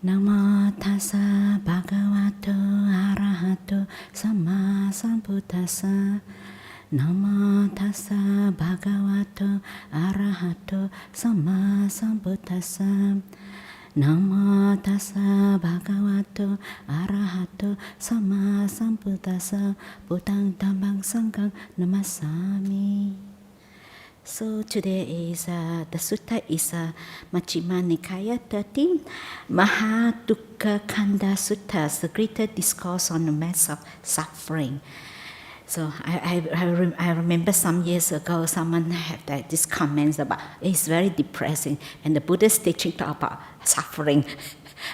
Namo tassa bhagavato arahato samma sambuddhassa. Namo tassa bhagavato arahato samma sambuddhassa. Namo tassa bhagavato arahato samma sambuddhassa. Buddhang dhammang sanghang namasami. So today is the sutta is Majjhima Nikaya 13, Mahādukkhakkhandha Sutta, the greater discourse on the mass of suffering. So I remember some years ago someone had this comments about it's very depressing, and the Buddha's teaching talk about suffering.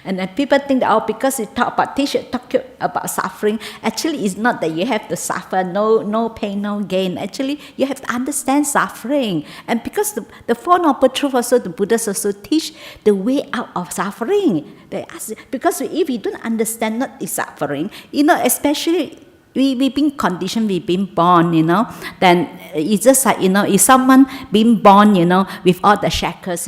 And then people think that, because it talk about suffering, actually it's not that you have to suffer, no pain, no gain. Actually, you have to understand suffering. And because the Four Noble Truths also, the Buddhas also teach the way out of suffering. They ask, because if you don't understand what is suffering, especially we've been conditioned, we've been born, then it's just like, if someone been born, with all the shackles,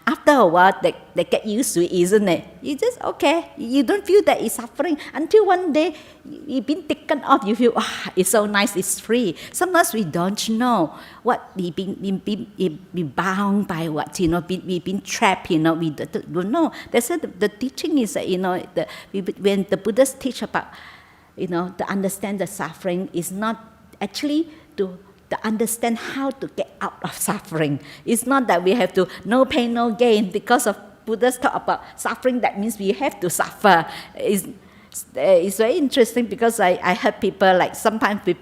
after a while, they get used to it, isn't it? You just, okay, you don't feel that it's suffering until one day you've been taken off, you feel, it's so nice, it's free. Sometimes we don't know what we've been bound by what, we've been trapped, we don't know. That's why the teaching is, when the Buddhists teach about, to understand the suffering is not actually to understand how to get out of suffering. It's not that we have to no pain, no gain. Because of Buddha's talk about suffering, that means we have to suffer. It's very interesting because I heard people like sometimes we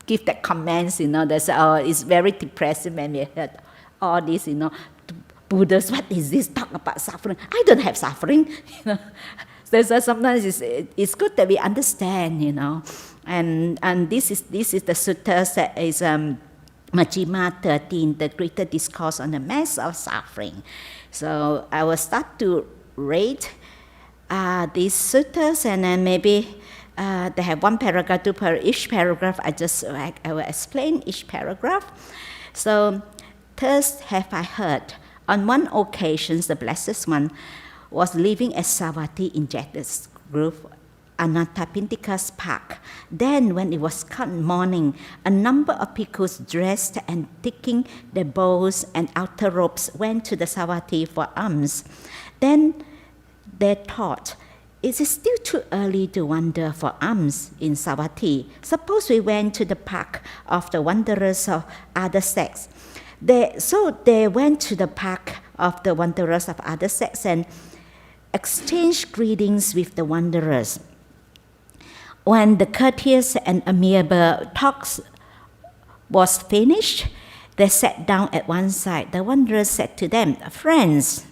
give that comments, they say, it's very depressing when we heard all this, Buddhists, what is this talk about suffering? I don't have suffering, So sometimes it's good that we understand, and this is the sutta that is Majjhima 13, the greater discourse on the mass of suffering. So I will start to read these suttas, and then maybe they have one paragraph, two per each paragraph. I will explain each paragraph. So, thus have I heard, on one occasion the Blessed One was living at Savatthi in Jeta's Grove, Anathapindika's park. Then, when it was morning, a number of bhikkhus dressed and taking their bows and outer robes went to the Savatthi for alms. Then they thought, it is still too early to wander for alms in Savatthi. Suppose we went to the park of the wanderers of other sects. So they went to the park of the wanderers of other sects and exchanged greetings with the wanderers. When the courteous and amiable talks was finished, they sat down at one side. The wanderers said to them, friends,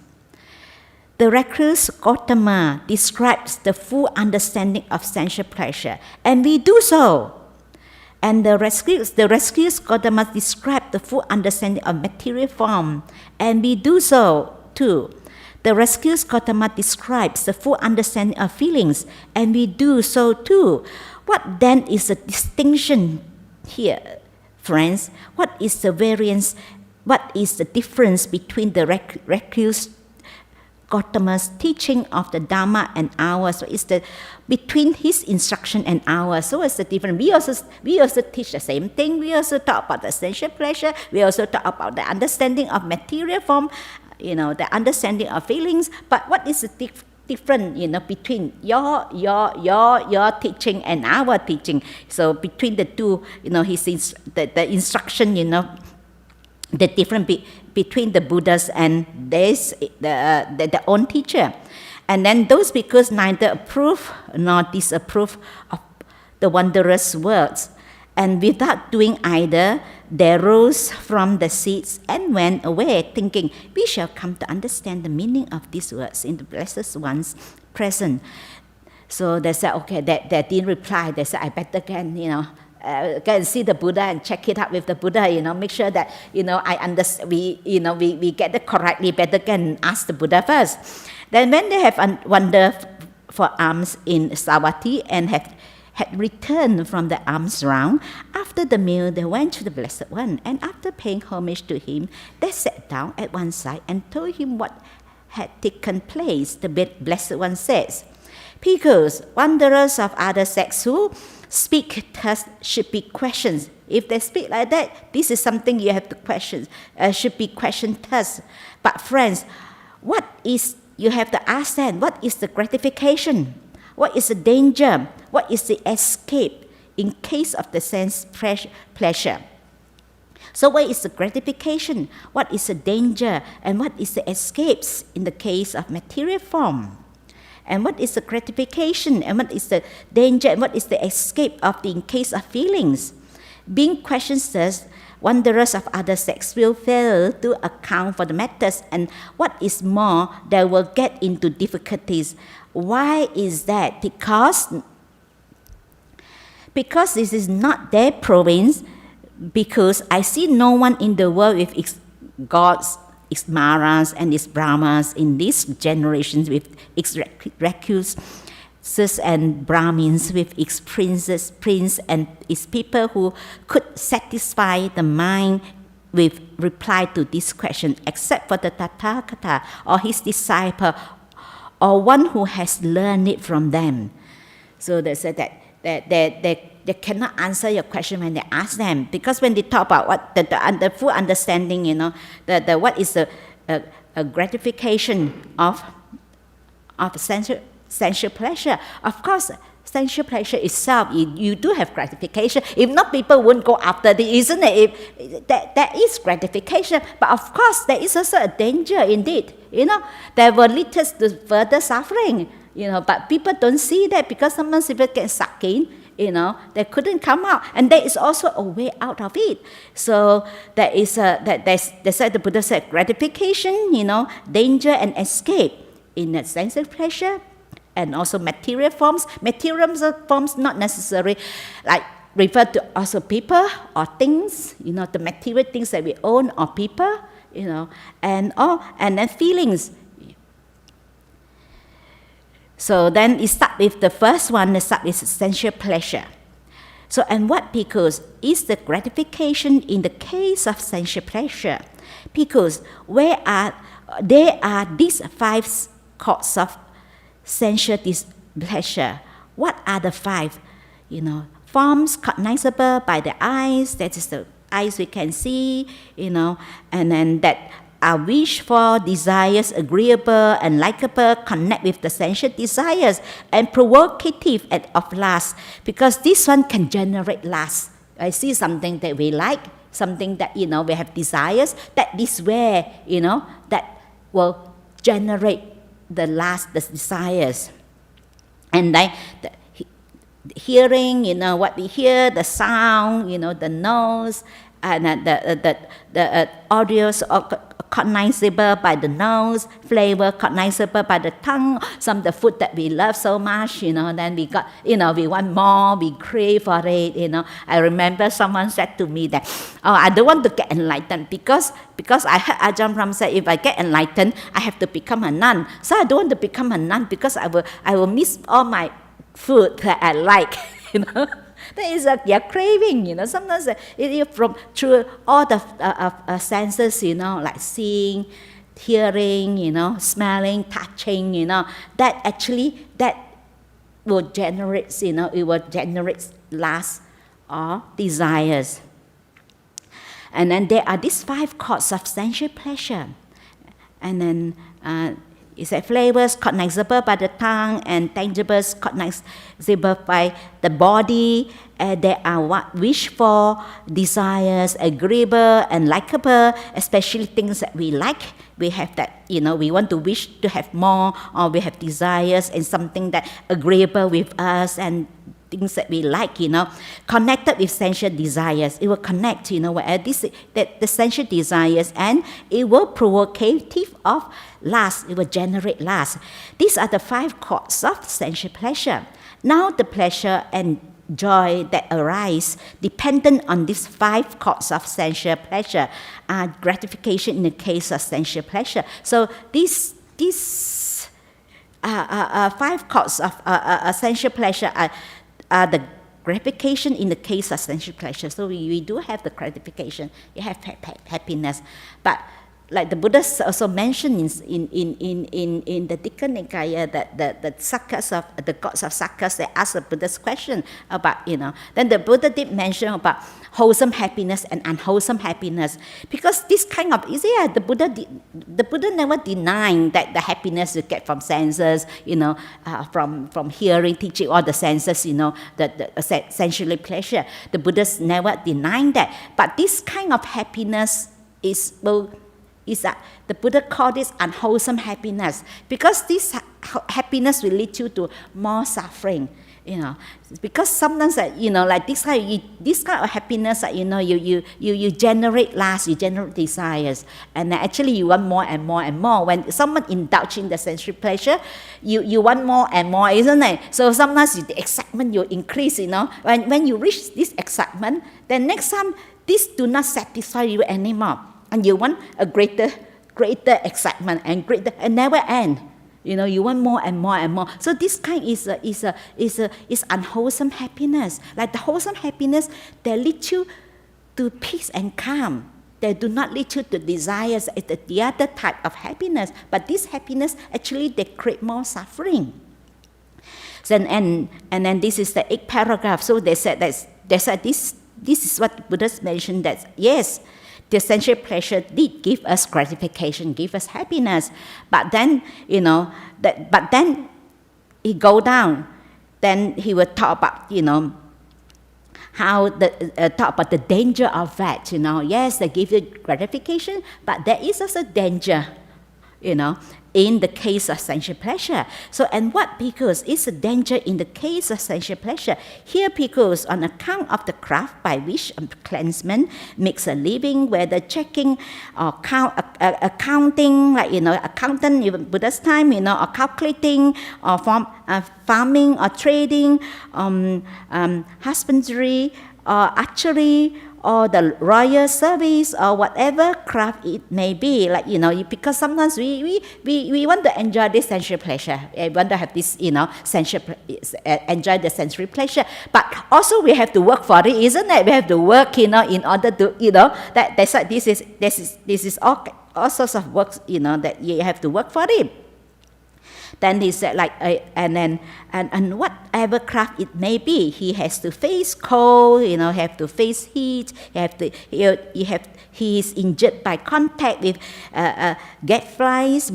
the recluse Gautama describes the full understanding of sensual pleasure, and we do so. And the recluse Gautama described the full understanding of material form, and we do so too. The recluse Gautama describes the full understanding of feelings, and we do so too. What then is the distinction here, friends? What is the variance? What is the difference between the recluse Gautama's teaching of the Dhamma and ours? What is the between his instruction and ours? So what's the difference? We also teach the same thing. We also talk about the sensual pleasure. We also talk about the understanding of material form, the understanding of feelings. But what is the difference, between your teaching and our teaching? So between the two, the instruction, the difference between the Buddhas and their own teacher. And then those bhikkhus neither approve nor disapprove of the wanderer's words. And without doing either, they rose from the seats and went away, thinking, we shall come to understand the meaning of these words in the Blessed One's presence. So they said, okay, they didn't reply. They said, I better go and see the Buddha and check it out with the Buddha, make sure that, I understand, we get it correctly, better go and ask the Buddha first. Then when they have wandered for alms in Savatthi and had returned from the alms round, after the meal they went to the Blessed One, and after paying homage to him, they sat down at one side and told him what had taken place, the Blessed One says. Because wanderers of other sects who speak thus should be questioned. If they speak like that, this is something you have to question, should be questioned thus. But friends, you have to ask them, what is the gratification? What is the danger? What is the escape in case of the sense pleasure? So what is the gratification? What is the danger? And what is the escapes in the case of material form? And what is the gratification? And what is the danger? And what is the escape in case of feelings? Being questioned thus, wanderers of other sects will fail to account for the matters, and what is more, they will get into difficulties. Why is that? Because this is not their province, because I see no one in the world with its gods, its Maras and its Brahmas in these generations, with its recluses and Brahmins, with its prince and its people who could satisfy the mind with reply to this question, except for the Tathagata or his disciple, or one who has learned it from them. So they said that they cannot answer your question when they ask them, because when they talk about what the full understanding, the what is the gratification of sensual pleasure. Of course, sensual pleasure itself, you do have gratification. If not, people wouldn't go after it, isn't it? There is gratification, but of course, there is also a danger indeed. There will lead us to further suffering. But people don't see that, because sometimes people get sucked in. They couldn't come out, and there is also a way out of it. So there is the Buddha said gratification, danger and escape in the sense of pleasure, and also material forms. Material forms not necessarily like refer to also people or things, the material things that we own or people, and then feelings. So then it starts with the first one, it starts with sensual pleasure. So, and what because is the gratification in the case of sensual pleasure? Because there are these 5 causes of sensual pleasure. What are the 5? Forms cognizable by the eyes, that is the eyes we can see, and then that are wished for, desires, agreeable and likable, connect with the sensual desires, and provocative and of lust, because this one can generate lust. I see something that we like, something that, we have desires, that this way, that will generate the lust, the desires. And like the hearing, what we hear, the sound, the nose, and the audios cognizable by the nose, flavor cognizable by the tongue, some of the food that we love so much, then we got, we want more, we crave for it, I remember someone said to me that, I don't want to get enlightened because I heard Ajahn Brahm say, if I get enlightened, I have to become a nun. So I don't want to become a nun because I will miss all my food that I like, That is a craving, Sometimes from through all the senses, like seeing, hearing, smelling, touching, that will generate, it will generate lust or desires. And then there are these 5 causes of sensual pleasure. And then it said flavors cognizable by the tongue and tangibles cognizable by the body. There are what wish for, desires, agreeable and likable, especially things that we like. We have that, we want to wish to have more, or we have desires and something that agreeable with us and things that we like, connected with sensual desires. It will connect, the sensual desires, and it will provocative of lust. It will generate lust. These are the 5 causes of sensual pleasure. Now the pleasure and joy that arise dependent on these 5 causes of sensual pleasure are gratification in the case of sensual pleasure. So these 5 causes of sensual pleasure are the gratification in the case of sensual pleasure. So we do have the gratification, you have happiness. But like the Buddha also mentioned in the Digha Nikaya that the Sakkas of the gods of Sakkas, they asked the Buddha's question about, then the Buddha did mention about wholesome happiness and unwholesome happiness, because this kind of the Buddha never denied that the happiness you get from senses, from hearing, teaching, all the senses, the sensual pleasure. The Buddha's never denied that, but this kind of happiness is the Buddha called this unwholesome happiness, because this happiness will lead you to more suffering, because sometimes like this kind of happiness that you generate lust, you generate desires, and actually you want more and more and more. When someone indulges in the sensory pleasure, you want more and more, isn't it? So sometimes the excitement will increase. When you reach this excitement, then next time this do not satisfy you anymore, and you want a greater excitement and never end. You want more and more and more. So this kind is unwholesome happiness. Like the wholesome happiness, they lead you to peace and calm. They do not lead you to desires. It's the other type of happiness. But this happiness, actually, they create more suffering. So, and then this is the 8th paragraph. So they said this is what Buddha mentioned, that yes, the sensual pleasure did give us gratification, give us happiness, but then but then he go down. Then he will talk about how talk about the danger of that. Yes, they give you gratification, but there is also danger. In the case of sensual pleasure. So, and what because is a danger in the case of sensual pleasure? Here, because on account of the craft by which a clansman makes a living, whether checking or accounting, like accountant in Buddha's time, or calculating, or farming or trading, husbandry or archery, or the royal service, or whatever craft it may be, like because sometimes we want to enjoy this sensual pleasure, we want to have this enjoy the sensory pleasure, but also we have to work for it, isn't it? We have to work, in order to that's like this is all sorts of works, that you have to work for it. Then he said, and whatever craft it may be, he has to face cold, have to face heat, he is injured by contact with gadflies,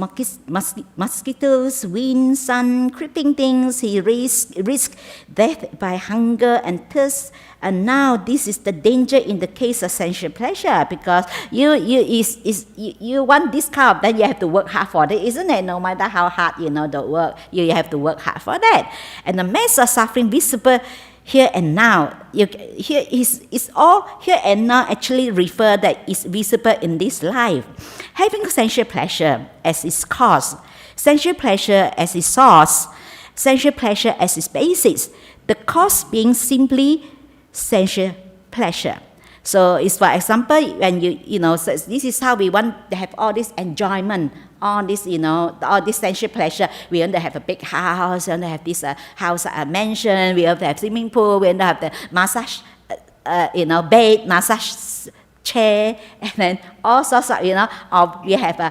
mosquitoes, wind, sun, creeping things. He risks death by hunger and thirst. And now this is the danger in the case of sensual pleasure, because you want this kind of, then you have to work hard for it, isn't it? No matter how hard the work, you have to work hard for that. And the mass of suffering visible here and now, here is all here and now actually refer that is visible in this life. Having sensual pleasure as its cause, sensual pleasure as its source, sensual pleasure as its basis, the cause being simply sensual pleasure. So it's, for example, when so this is how we want to have all this enjoyment, all this, all this sensual pleasure. We want to have a big house, we want to have this house mansion, we want to have swimming pool, we want to have the massage, bed, massage chair, and then all sorts of, or we have a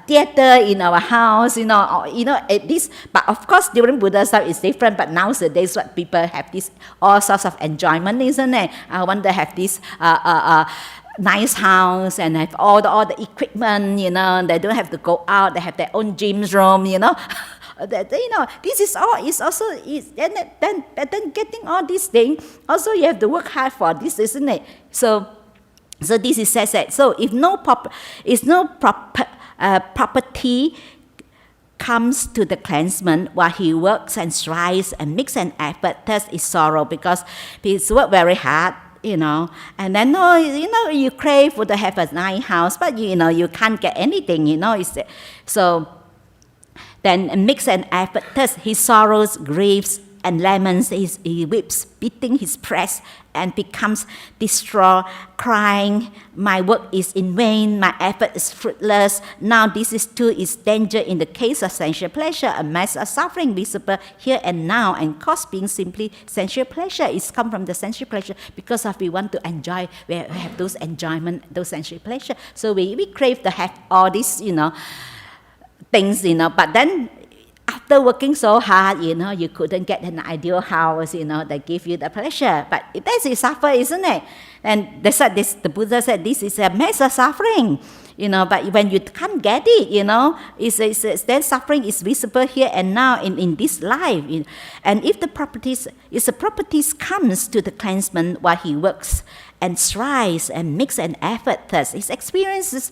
theater in our house, at this. But of course, during Buddha's time, it's different. But nowadays, what people have this all sorts of enjoyment, isn't it? I want to have this nice house and have all the equipment, they don't have to go out, they have their own gym room, this is all. It's also then getting all these things. Also, you have to work hard for this, isn't it? So this is said. So if no property comes to the clansman while he works and strives and makes an effort, thus is sorrow, because he's worked very hard, and then you crave for to have a nice house, but you can't get anything, so then makes an effort, thus his sorrows, griefs, and lemons, he whips, beating his breast, and becomes distraught, crying, my work is in vain, my effort is fruitless. Now this is too is danger in the case of sensual pleasure, a mass of suffering visible here and now, and cause being simply sensual pleasure. It's come from the sensual pleasure because of we want to enjoy, we have those enjoyment, those sensual pleasure. So we crave to have all these, things, but then after working so hard, you couldn't get an ideal house, that give you the pleasure. But that is suffer, isn't it? And that's what the Buddha said, this is a mass of suffering, but when you can't get it, then suffering is visible here and now in this life. And if the properties comes to the clansman while he works and strives and makes an effort, thus he experiences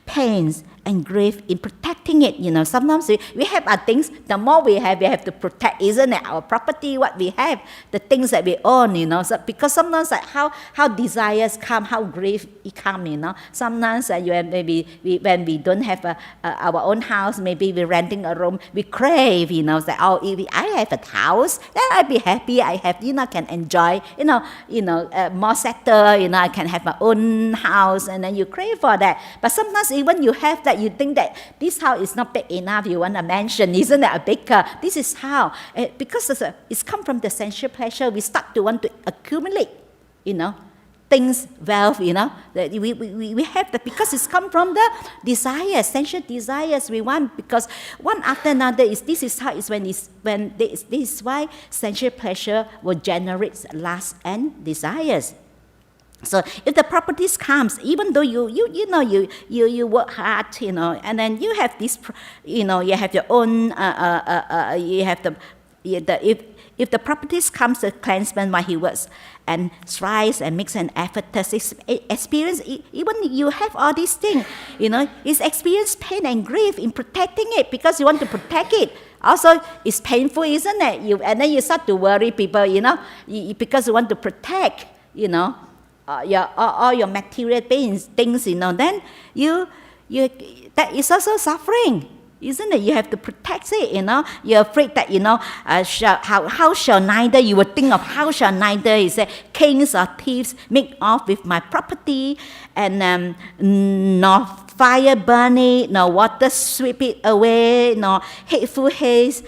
pains and grief in protecting it. Sometimes we have our things, the more we have to protect, isn't it? Our property, what we have, the things that we own, So, because sometimes how desires come, how grief it come, Sometimes maybe when we don't have our own house, maybe we're renting a room, we crave, say, oh, if I have a house, then I'll be happy. I have, can enjoy, more settled, I can have my own house, and then you crave for that. But sometimes even you have that, you think that this house is not big enough, you want a mansion, isn't it, a bigger? This is how, because it's come from the sensual pleasure, we start to want to accumulate, things, wealth, that we have that because it's come from the desires, sensual desires we want, because one after another this is why sensual pleasure will generate lust and desires. So if the properties comes, even though you work hard, and then you have this, you have your own, you have if the properties comes to clansman while he works and strives and makes an effort to experience, even you have all these things, he's experienced pain and grief in protecting it because you want to protect it. Also, it's painful, isn't it? And then you start to worry people, because you want to protect, all your material things, then that is also suffering, isn't it? You have to protect it, You're afraid that, how shall neither, you would think of how shall neither, he said, kings or thieves make off with my property, and nor fire burn it, nor water sweep it away, nor hateful haze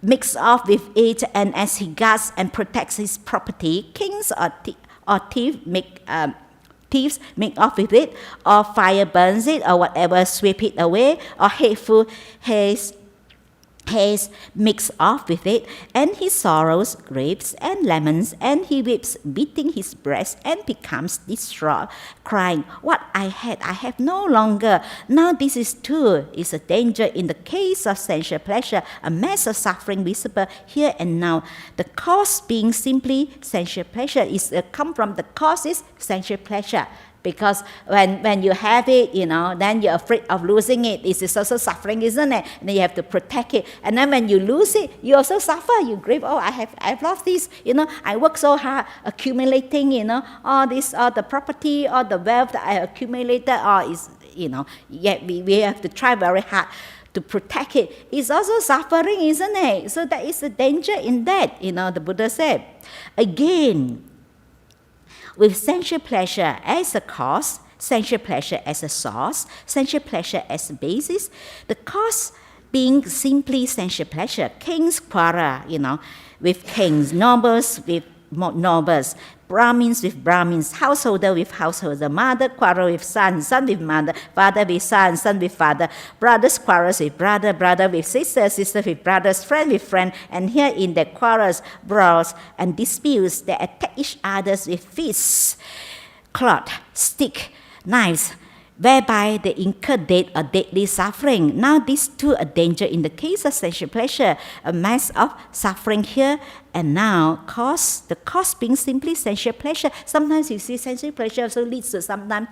mix off with it, and as he guards and protects his property, kings or thieves make off with it, or fire burns it, or whatever sweep it away, or hateful haze mix off with it, and he sorrows, grapes and lemons, and he weeps, beating his breast, and becomes distraught, crying, what I have no longer. Now this is too is a danger in the case of sensual pleasure, a mass of suffering visible here and now. The cause being simply sensual pleasure is come from the cause is sensual pleasure. Because when you have it, then you're afraid of losing it. This is also suffering, isn't it? And then you have to protect it. And then when you lose it, you also suffer. You grieve. Oh, I've lost this. I work so hard accumulating. All the property, all the wealth that I accumulated. All is, yet we have to try very hard to protect it. It's also suffering, isn't it? So there is a danger in that. The Buddha said. Again, with sensual pleasure as a cause, sensual pleasure as a source, sensual pleasure as a basis, the cause being simply sensual pleasure. Kings quarrel, with kings, nobles with nobles, Brahmins with Brahmins, householder with householder, mother quarrel with son, son with mother, father with son, son with father, brothers quarrels with brother, brother with sister, sister with brothers, friend with friend, and here in their quarrels, brawls, and disputes, they attack each other with fists, cloth, stick, knives, whereby they incur death or deadly suffering. Now these two are danger in the case of sensual pleasure, a mass of suffering here and now, the cause being simply sensual pleasure. Sometimes you see sensual pleasure also leads to sometimes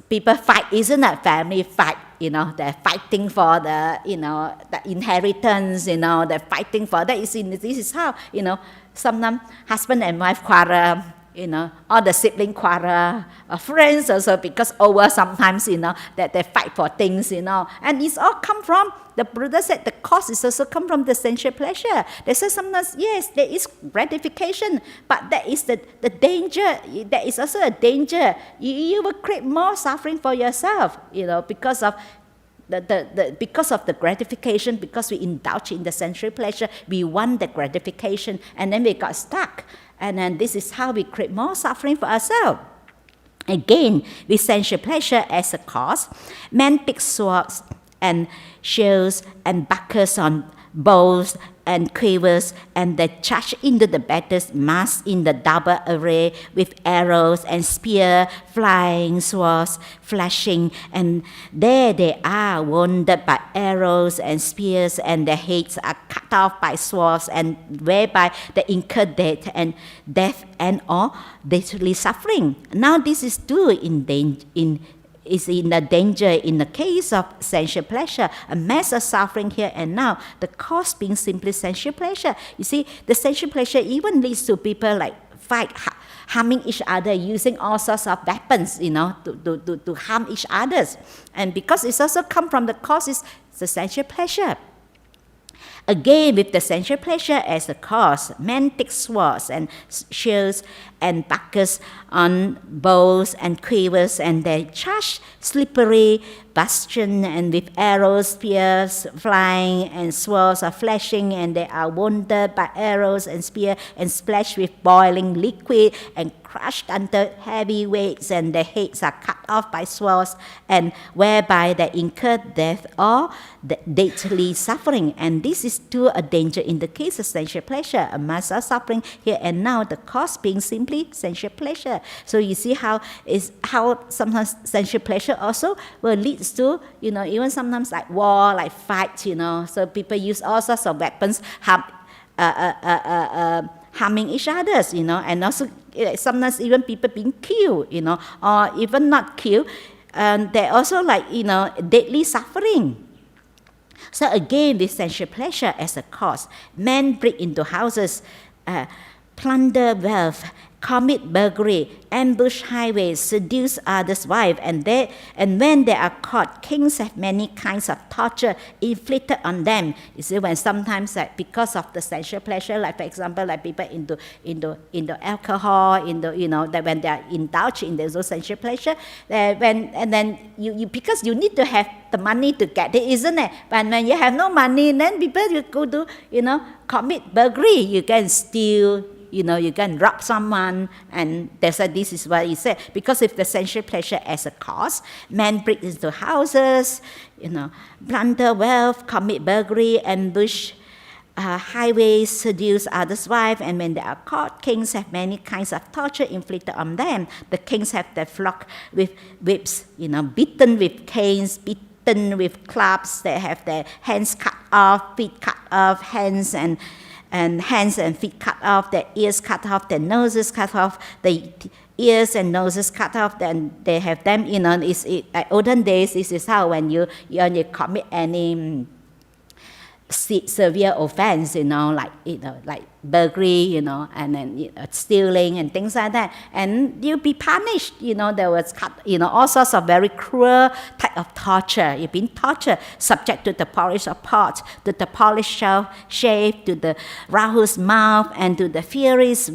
people fight, isn't it? Family fight, they're fighting for the inheritance, they're fighting for that. This is how, sometimes husband and wife quarrel, all the sibling quarrel, friends also, because over sometimes, that they fight for things, and it's all come from, the Buddha said the cause is also come from the sensual pleasure. They say sometimes, yes, there is gratification, but that is the danger. There is also a danger. You will create more suffering for yourself, because of because of the gratification, because we indulge in the sensual pleasure, we want the gratification, and then we got stuck. And then this is how we create more suffering for ourselves. Again, with sensual pleasure as a cause, men pick swords and shields and bucklers on bows and quivers, and they charge into the battles massed in the double array with arrows and spear, flying swords, flashing, and there they are wounded by arrows and spears, and their heads are cut off by swords, and whereby they incur death and or deathly suffering. Now this is too is in the danger in the case of sensual pleasure, a mass of suffering here and now, the cause being simply sensual pleasure. You see, the sensual pleasure even leads to people like fight, harming each other, using all sorts of weapons, to harm each others. And because it's also come from the causes, the sensual pleasure. Again, with the sensual pleasure as a cause, men take swords and shields and bucklers on bows and quivers, and they charge slippery bastion, and with arrows, spears flying, and swords are flashing, and they are wounded by arrows and spear, and splashed with boiling liquid, and crushed under heavy weights, and their heads are cut off by swords, and whereby they incur death or deathly suffering. And this is too a danger in the case of sensual pleasure, a mass of suffering here and now, the cause being simply sensual pleasure. So you see how sometimes sensual pleasure also will lead to, even sometimes like war, like fight, so people use all sorts of weapons, harming each other, and also sometimes even people being killed, or even not killed, they also deadly suffering. So again, with sensual pleasure as a cause, men break into houses, plunder wealth, commit burglary, ambush highways, seduce others' wives, and when they are caught, kings have many kinds of torture inflicted on them. You see, when sometimes because of the sensual pleasure, like for example, like people into alcohol, that when they are indulged in those sensual pleasure, then you because you need to have the money to get it, isn't it? But when you have no money, then people you go to commit burglary, you can steal. You can rob someone, and this is what he said. Because of the sensual pleasure as a cause, men break into houses, plunder wealth, commit burglary, ambush highways, seduce others' wives, and when they are caught, kings have many kinds of torture inflicted on them. The kings have their flock with whips, beaten with canes, beaten with clubs. They have their hands cut off, feet cut off, hands and hands and feet cut off, their ears cut off, their noses cut off, the ears and noses cut off. Then they have them, like olden days, this is how when you commit any severe offense, like burglary, and then stealing and things like that, and you'll be punished. There was all sorts of very cruel type of torture. You've been tortured, subject to the polish of pot, to the polished shave, to the Rahu's mouth, and to the furious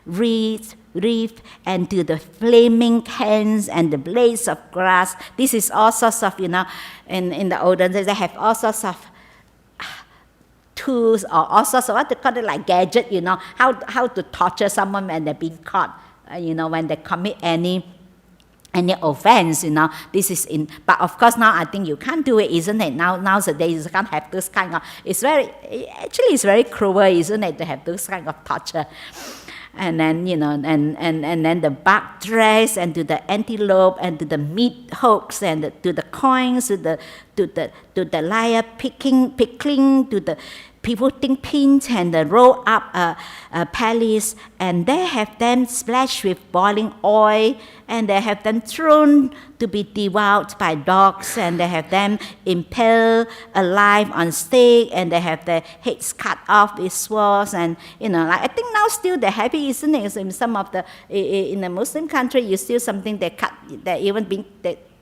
reef, and to the flaming hands and the blades of grass. This is all sorts of, in the olden days, they have all sorts of tools or all sorts of what they call it, like gadget, how to torture someone when they're being caught, when they commit any offense, this is in. But of course now I think you can't do it, isn't it? Nowadays you can't have this kind of. It's very cruel, isn't it, to have this kind of torture. And then and then the bark dress, and to the antelope, and to the meat hooks, and to the coins, to the lyre pickling, to people think pins and roll up a palace, and they have them splashed with boiling oil, and they have them thrown to be devoured by dogs, and they have them impaled alive on stake, and they have their heads cut off with swords, and like I think now still they have it, isn't it? So in some of in the Muslim country, you still something they even being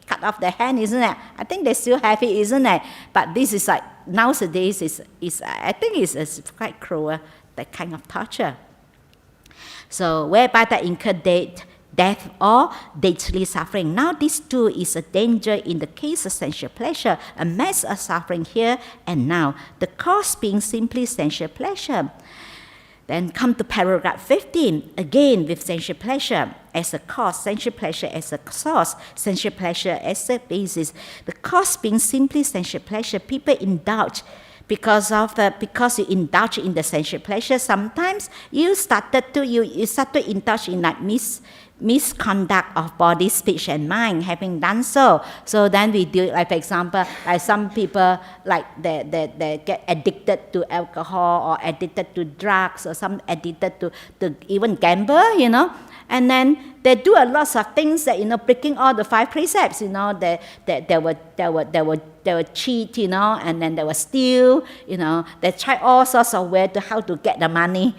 cut off their hand, isn't it? I think they still have it, isn't it? But this is like nowadays is I think it's quite cruel, that kind of torture. So whereby that incur death or deadly suffering. Now this too is a danger in the case of sensual pleasure, a mass of suffering here and now. The cause being simply sensual pleasure. Then come to paragraph 15, again with sensual pleasure as a cause, sensual pleasure as a source, sensual pleasure as a basis. The cause being simply sensual pleasure, people indulge because you indulge in the sensual pleasure. Sometimes you start to indulge in like misconduct of body, speech, and mind, having done so. So then we do, like for example, like some people, like they get addicted to alcohol or addicted to drugs or some addicted to even gamble, and then they do a lot of things that, breaking all the 5 precepts, they will cheat, and then they will steal, they try all sorts of ways to how to get the money,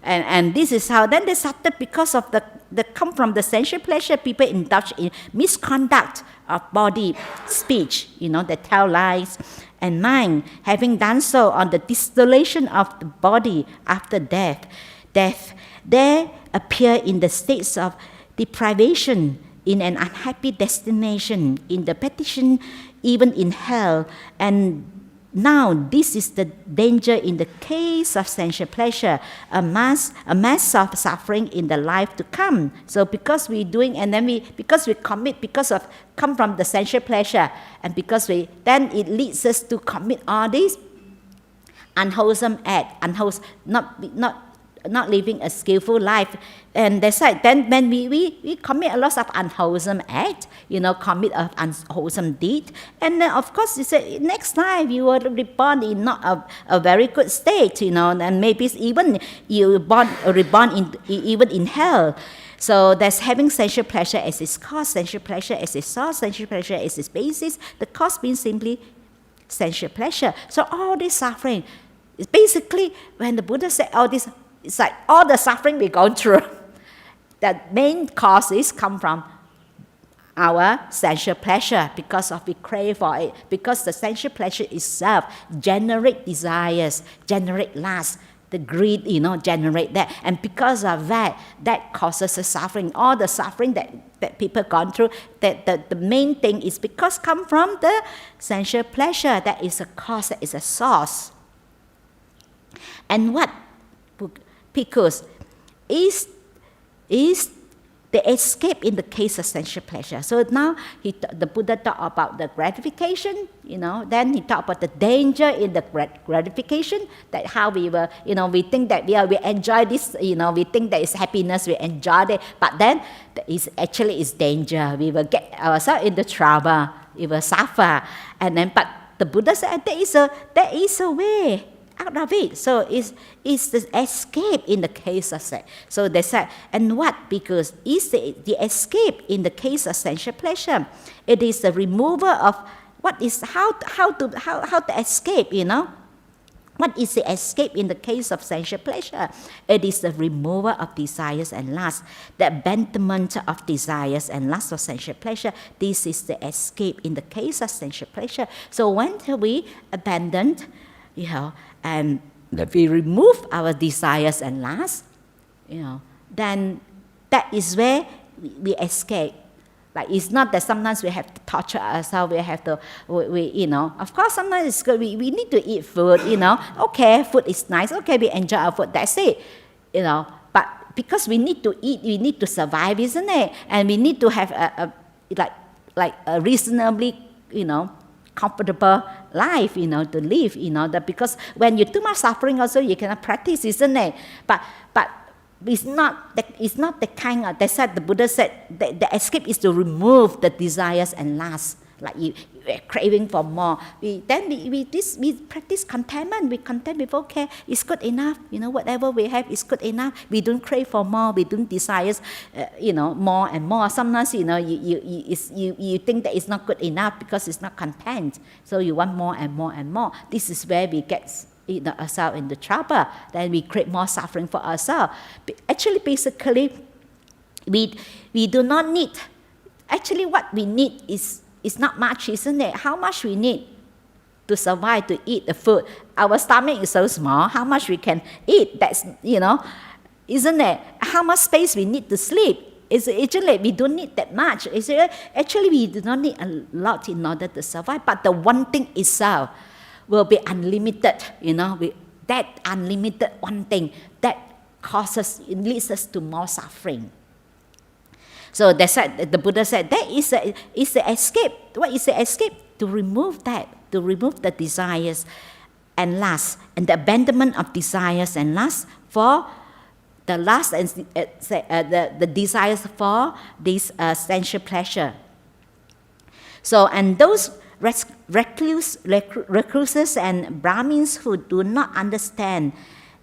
and this is how, then they started because of the come from the sensual pleasure, people indulge in misconduct of body, speech, they tell lies, and mind, having done so on the distillation of the body after death, they appear in the states of deprivation, in an unhappy destination, in the petition, even in hell. And now this is the danger in the case of sensual pleasure, a mass of suffering in the life to come. So because we're doing, and then because we commit, come from the sensual pleasure, and then it leads us to commit all these unwholesome act, not living a skillful life. And that's right, then when we commit a lot of unwholesome act, commit an unwholesome deed, and then of course you say next life you will be born in not a very good state, and maybe even you reborn even in hell. So that's having sensual pleasure as its cause, sensual pleasure as its source, sensual pleasure as its basis, the cause being simply sensual pleasure. So all this suffering is basically, when the Buddha said all this, it's like all the suffering we've gone through, the main causes come from our sensual pleasure, because we crave for it, because the sensual pleasure itself generate desires, generate lust, the greed, generate that, and because of that causes the suffering. All the suffering that people gone through, the main thing is because come from the sensual pleasure. That is a cause, that is a source. And what, because is the escape in the case of sensual pleasure. So now the Buddha talked about the gratification, then he talked about the danger in the gratification, that how we will, we think that we enjoy this, we think that it's happiness, we enjoy it, but then it's danger. We will get ourselves into trouble, we will suffer, and then, but the Buddha said there is a way out of it. So it's the escape in the case of sex. So they said, and what? Because is the escape in the case of sensual pleasure. It is the removal of what is how to escape. What is the escape in the case of sensual pleasure? It is the removal of desires and lust, the abandonment of desires and lust of sensual pleasure. This is the escape in the case of sensual pleasure. So when we abandon, and if we remove our desires and lust, then that is where we escape. Like, it's not that sometimes we have to torture ourselves, we have to, of course sometimes it's good, we need to eat food, okay, food is nice, okay, we enjoy our food, that's it, but because we need to eat, we need to survive, isn't it? And we need to have a reasonably, comfortable life, to live, because when you're too much suffering also, you cannot practice, isn't it? But it's not the kind of, that's what the Buddha said, the escape is to remove the desires and lust, like you're craving for more. We practice contentment. We content with, okay, it's good enough. Whatever we have is good enough. We don't crave for more. We don't desire, more and more. Sometimes, you think that it's not good enough because it's not content. So you want more and more and more. This is where we get ourselves into trouble. Then we create more suffering for ourselves. Actually, basically, we do not need. Actually, what we need is not much, isn't it? How much we need to survive, to eat the food? Our stomach is so small. How much we can eat? That's, isn't it? How much space we need to sleep? Actually, we don't need that much. Actually, we do not need a lot in order to survive. But the one thing itself will be unlimited. That unlimited one thing that leads us to more suffering. So that's why the Buddha said that is the escape. What is the escape? To remove that, to remove the desires and lust, and the abandonment of desires and lust for the lust and the desires for this sensual pleasure. So, and those recluses and Brahmins who do not understand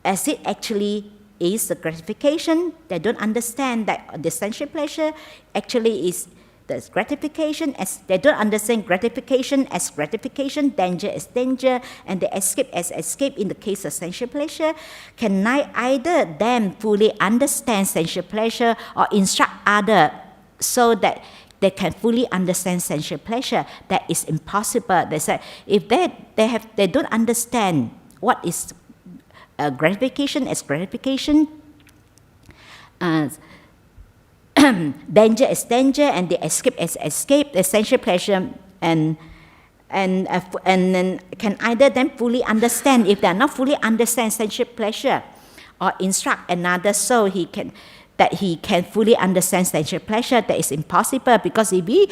as it actually is the gratification, they don't understand that the sensual pleasure actually is the gratification, as they don't understand gratification as gratification, danger as danger, and the escape as escape in the case of sensual pleasure, can either them fully understand sensual pleasure or instruct others so that they can fully understand sensual pleasure. That is impossible. They say if they don't understand what is gratification as gratification, danger as danger, and the escape as escape, the sensual pleasure, and then can either them fully understand. If they are not fully understand sensual pleasure, or instruct another so he can fully understand sensual pleasure, that is impossible, because if we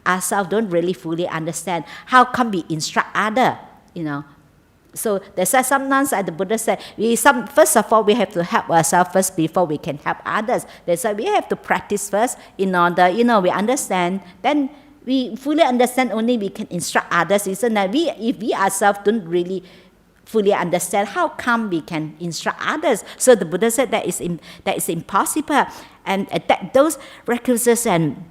ourselves don't really fully understand, how come we instruct other? So that's why sometimes the Buddha said, first of all, we have to help ourselves first before we can help others. That's why we have to practice first in order, we understand. Then we fully understand, only we can instruct others. Isn't that? If we ourselves don't really fully understand, how come we can instruct others? So the Buddha said that is impossible. And those recluses and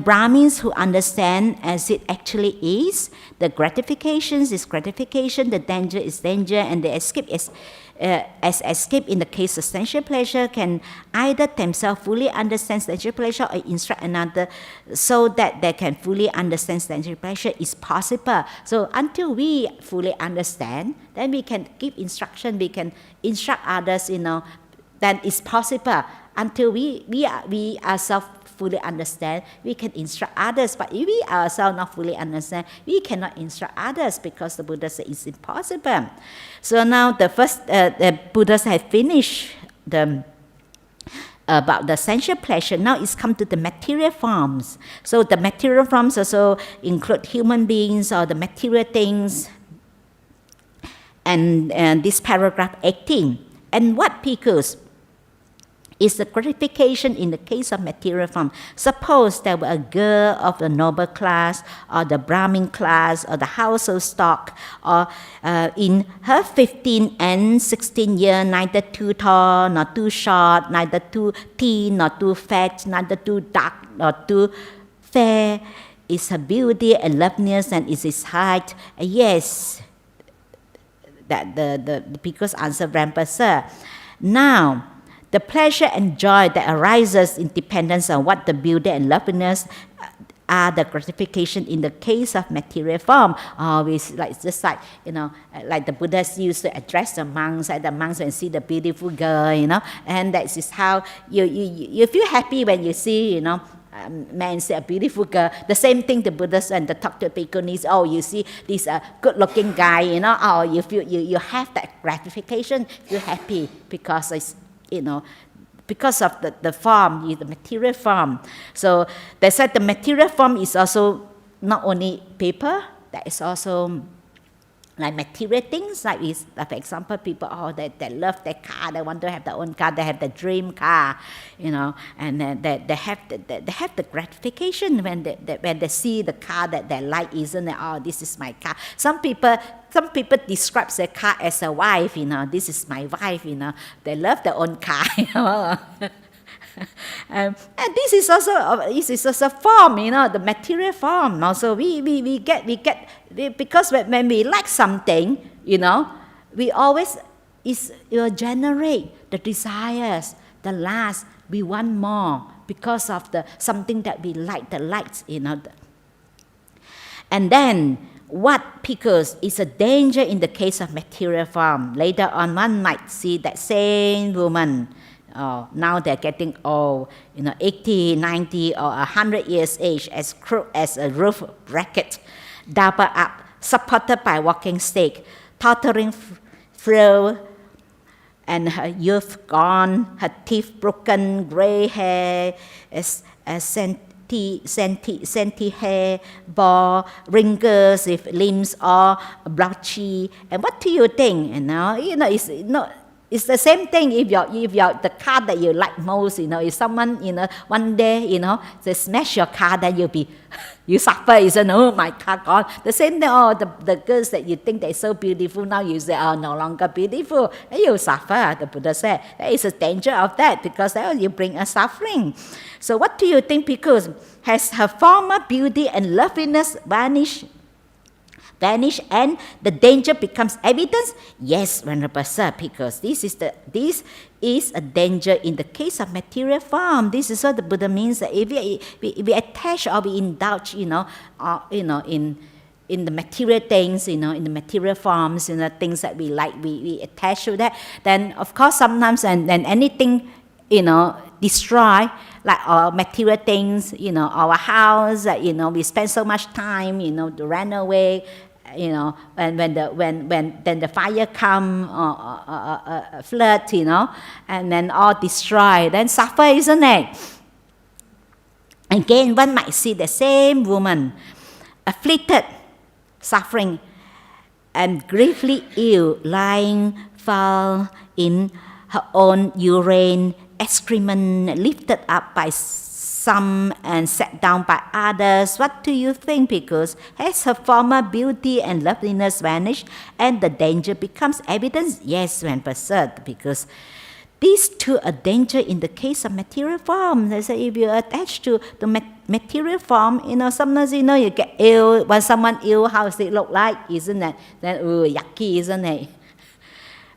Brahmins who understand as it actually is, the gratification is gratification, the danger is danger, and the escape is as escape in the case of sensual pleasure, can either themselves fully understand sensual pleasure or instruct another so that they can fully understand sensual pleasure is possible. So until we fully understand, then we can give instruction, we can instruct others, then it's possible. Until we ourselves fully understand, we can instruct others. But if we ourselves not fully understand, we cannot instruct others, because the Buddha said it's impossible. So now the first, the Buddhas have finished about the sensual pleasure. Now it's come to the material forms. So the material forms also include human beings or the material things. And this paragraph 18. And what bhikkhus is the gratification in the case of material form? Suppose there were a girl of the noble class, or the Brahmin class, or the household stock, or in her 15 and 16 year, neither too tall nor too short, neither too thin nor too fat, neither too dark nor too fair, is her beauty and loveliness, and is his height. Yes, that the bhikkhus answer Rampa, sir. Now, the pleasure and joy that arises in dependence on what the beauty and loveliness are the gratification in the case of material form. Always like like the Buddhas used to address the monks, and the monks when see the beautiful girl, and that is how you feel happy when you see, man see a beautiful girl. The same thing the Buddhas and the talk to bhikkhunis. You see this good-looking guy, you feel you have that gratification, feel happy because it's because of the form, the material form. So they said the material form is also not only paper, that is also like material things, like for example, people they love their car, they want to have their own car, they have the dream car, and they have the gratification when they see the car that they like, isn't it? Oh, this is my car. Some people describe their car as a wife, this is my wife, they love their own car. And this is also form, the material form. Also, we get because when we like something, we always generate the desires, the lust. We want more because of the something that we like, the likes, And then because it's a danger in the case of material form. Later on, one might see that same woman. Now they're getting old, 80, 90, or 100 years age, as crooked as a roof bracket, doubled up, supported by walking stick, tottering frail, and her youth gone, her teeth broken, grey hair, as scenty hair, bald, wrinkles with limbs all blotchy. And what do you think? It's not. It's the same thing if the car that you like most, if someone, one day, they smash your car, then you suffer, isn't it? Oh, my car gone. The same thing, the girls that you think they're so beautiful, now you say, no longer beautiful. And you suffer, the Buddha said. There is a danger of that because you bring a suffering. So what do you think, because has her former beauty and loveliness vanished and the danger becomes evidence? Yes, Venerable Sir, because this is a danger in the case of material form. This is what the Buddha means, that if we attach or we indulge, in the material things, in the material forms, things that we like, we attach to that, then of course sometimes and anything, destroy, like our material things, our house, we spend so much time, to run away, and when the fire come, flood, and then all destroy, then suffer, isn't it? Again, one might see the same woman, afflicted, suffering, and gravely ill, lying foul in her own urine, excrement lifted up by some and set down by others. What do you think? Because has her former beauty and loveliness vanished and the danger becomes evidence? Yes, Venerable Sir, because these two are danger in the case of material form. They say if you attach to the material form, sometimes you get ill. When someone ill, how does it look like? Isn't it? Then yucky, isn't it?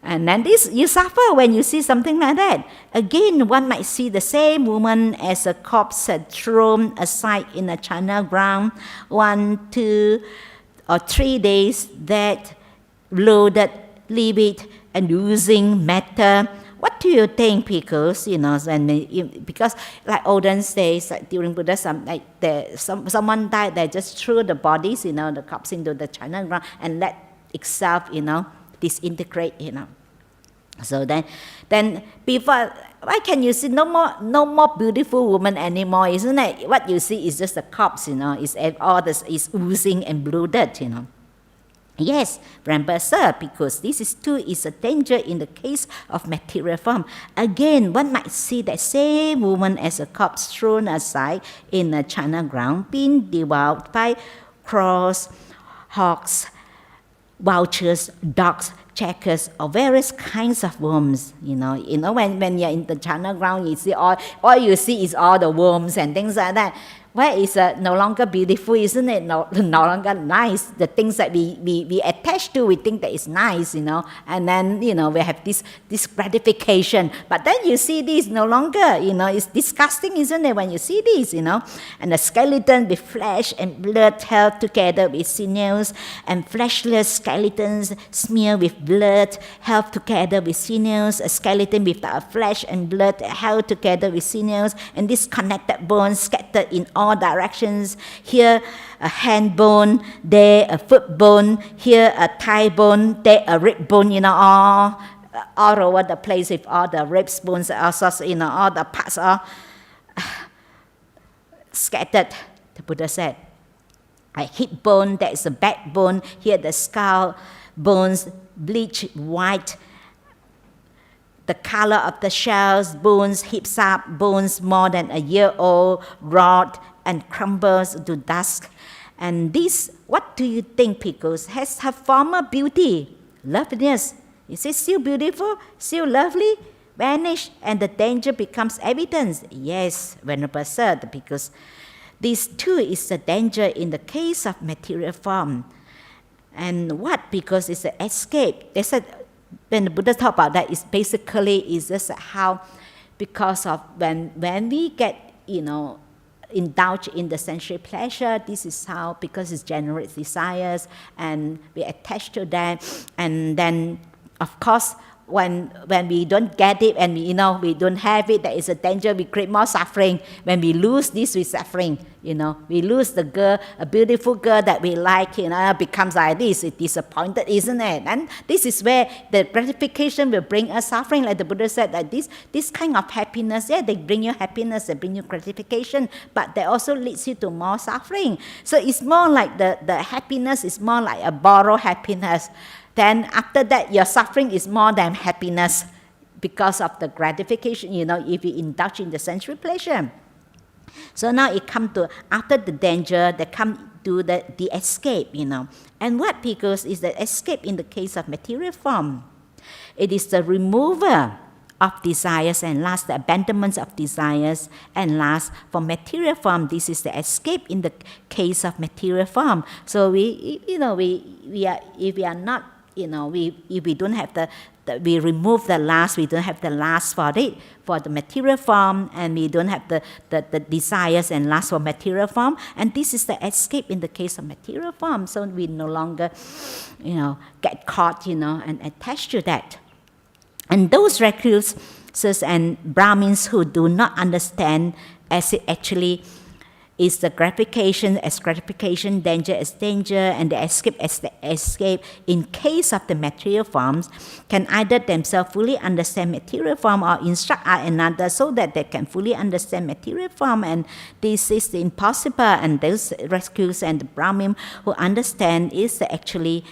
And then you suffer when you see something like that. Again, one might see the same woman as a corpse thrown aside in a charnel ground, 1, 2, or 3 days, that loaded, livid, and oozing matter. What do you think, because because like olden days, like during Buddhism, someone died, they just threw the bodies, the corpse into the charnel ground and let itself, disintegrate, So then before, why can you see no more beautiful woman anymore, isn't it? What you see is just a corpse, all this is oozing and bloated, Yes, Venerable Sir, because this is a danger in the case of material form. Again, one might see that same woman as a corpse thrown aside in a charnel ground, being devoured by crows, hawks, vultures, dogs, checkers, or various kinds of worms. When you're in the charnel ground, you see all you see is all the worms and things like that. Where is no longer beautiful, isn't it? No longer nice. The things that we attach to, we think that is nice, and then we have this gratification. But then you see this no longer, it's disgusting, isn't it? When you see this, and the skeleton with flesh and blood held together with sinews, and fleshless skeletons smeared with blood held together with sinews, a skeleton without flesh and blood held together with sinews, and disconnected bones scattered in all directions. Here a hand bone, there a foot bone, here a thigh bone, there a rib bone, all over the place with all the ribs, bones, all sorts, all the parts are scattered. The Buddha said, a hip bone, there is a backbone, here the skull, bones bleach white, the color of the shells, bones heaps up, bones more than a year old, rot and crumbles to dust. And this, what do you think, Pickles, has her former beauty, loveliness? Is it still beautiful, still lovely? Vanish, and the danger becomes evident. Yes, Venerable Sir, because this too is the danger in the case of material form. And what? Because it's an escape. They said, when the Buddha talked about that, it's basically is just how, because of when we get, indulge in the sensual pleasure, this is how, because it generates desires, and we attach to that, and then, of course, when we don't get it and we don't have it, there is a danger, we create more suffering. When we lose this, we're suffering. We lose the girl, a beautiful girl that we like, becomes like this. It's disappointed, isn't it? And this is where the gratification will bring us suffering. Like the Buddha said, that this kind of happiness, they bring you happiness, they bring you gratification, but they also leads you to more suffering. So it's more like the happiness is more like a borrowed happiness. Then after that, your suffering is more than happiness because of the gratification, if you indulge in the sensual pleasure. So now it comes to, after the danger, they come to the escape, And what, because is the escape in the case of material form? It is the removal of desires and lust, the abandonment of desires and lust. For material form, this is the escape in the case of material form. So if we are not, if we don't have we remove the lust, we don't have the lust for it, for the material form, and we don't have the desires and lust for material form, and this is the escape in the case of material form. So we no longer, get caught, and attached to that. And those recluses and Brahmins who do not understand as it actually is the gratification as gratification, danger as danger, and the escape as the escape in case of the material forms, can either themselves fully understand material form or instruct another so that they can fully understand material form. And this is impossible. And those rescues and the Brahmin who understand is actually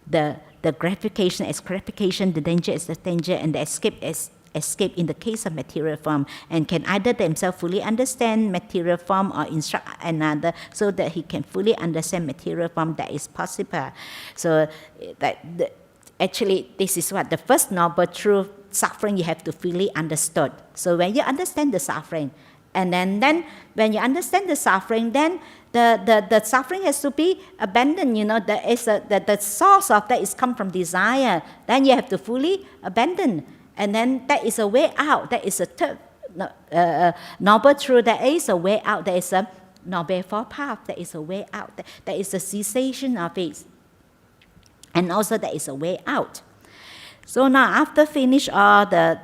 the gratification as gratification, the danger as the danger, and the escape as escape in the case of material form, and can either themselves fully understand material form or instruct another so that he can fully understand material form. That is possible. So actually, this is what the first noble truth, suffering you have to fully understood. So when you understand the suffering, and then when you understand the suffering, then the suffering has to be abandoned. There is the source of that is come from desire. Then you have to fully abandon. And then that is a way out. That is a third noble truth. There is a way out. There is a noble fourth path. There is a way out. There is a cessation of it. And also there is a way out. So now after finish all the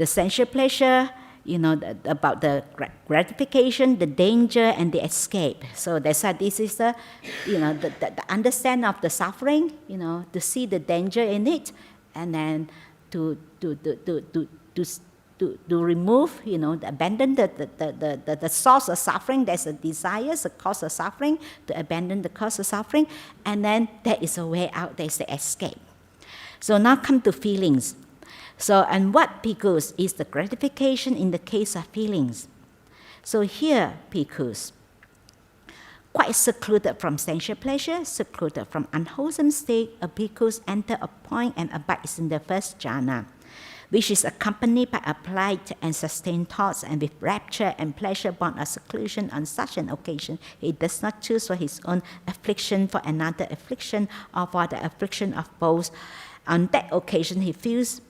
sensual pleasure, about the gratification, the danger, and the escape. So that's why this is the understand of the suffering, to see the danger in it, and then to remove, abandon the source of suffering. There's a desire, the cause of suffering, to abandon the cause of suffering, and then there is a way out. There is the escape. So now come to feelings. So, and what, bhikkhus, is the gratification in the case of feelings? So here, bhikkhus, quite secluded from sensual pleasure, secluded from unwholesome state, a bhikkhus enter a point and abides in the first jhana, which is accompanied by applied and sustained thoughts, and with rapture and pleasure born of seclusion. On such an occasion, he does not choose for his own affliction, for another affliction, or for the affliction of both. On that occasion, he feels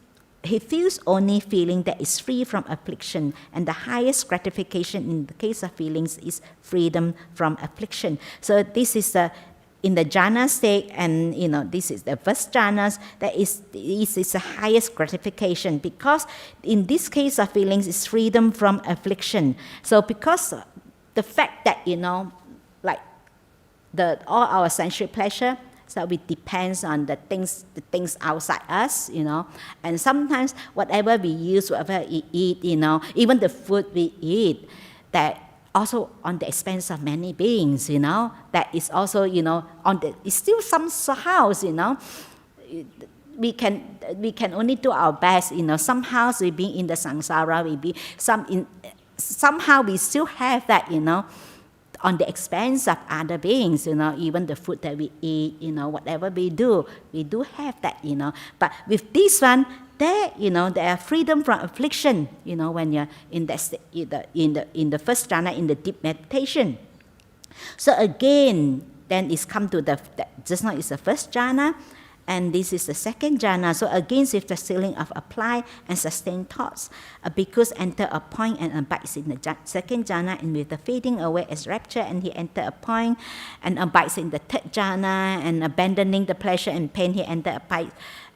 only feeling that is free from affliction, and the highest gratification in the case of feelings is freedom from affliction. So this is in the jhana state, and this is the first jhanas, that is the highest gratification, because in this case of feelings is freedom from affliction. So because the fact that like all our sensual pleasure, so it depends on the things outside us, and sometimes whatever we use, whatever we eat, even the food we eat, that also on the expense of many beings, that is also, it's still somehow, we can only do our best, somehow we be in the samsara, somehow we still have that, on the expense of other beings, even the food that we eat, whatever we do have that, But with this one, there are freedom from affliction, when you're in that in the first jhana, in the deep meditation. So again, then it's come to just now it's the first jhana, and this is the second jhana. So again, with the ceiling of applied and sustained thoughts, a bhikkhus enter a point and abides in the second jhana, and with the fading away as rapture, and he enter a point and abides in the third jhana, and abandoning the pleasure and pain, he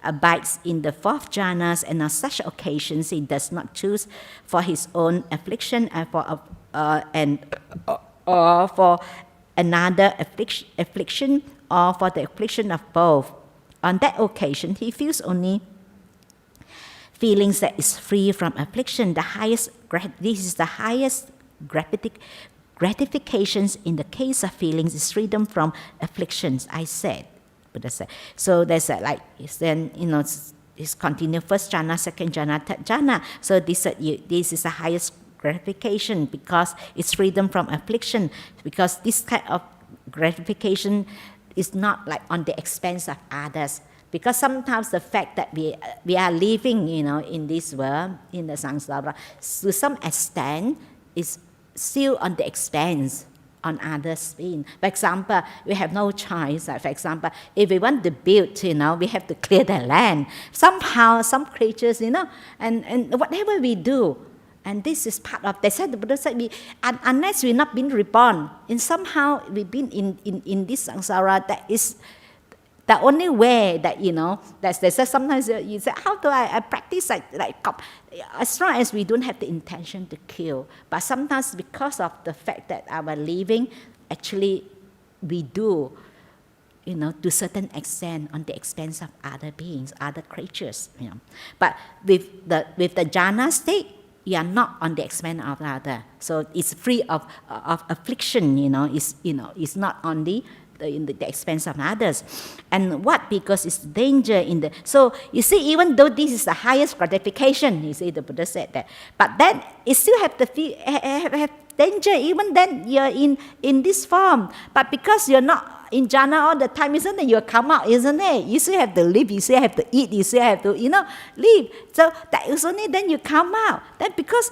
abides in the fourth jhanas, and on such occasions he does not choose for his own affliction or for another affliction or for the affliction of both. On that occasion, he feels only feelings that is free from affliction. This is the highest gratifications in the case of feelings is freedom from afflictions. I said. Buddha said. So there's it's continue first jhana, second jhana, third jhana. So this is the highest gratification because it's freedom from affliction. Because this kind of gratification is not like on the expense of others. Because sometimes the fact that we are living, in this world, in the samsara, to some extent, is still on the expense on others' being. For example, we have no choice. For example, if we want to build, we have to clear the land. Somehow, some creatures, and whatever we do, and this is part of, they said, the Buddha said, unless we've not been reborn, and somehow we've been in this samsara, that is the only way that, they say sometimes you say, how do I practice like as long as we don't have the intention to kill. But sometimes because of the fact that our living, actually we do, to a certain extent on the expense of other beings, other creatures. But with the jhana state, you are not on the expense of the other. So it's free of affliction, it's not on the expense of others. And what? Because it's danger in the... So you see, even though this is the highest gratification, you see, the Buddha said that, but then it still have danger, even then you're in this form. But because you're not in jhana all the time, isn't it? You'll come out, isn't it? You still have to live, you still have to eat, you still have to, live. So that is only then you come out. Then because...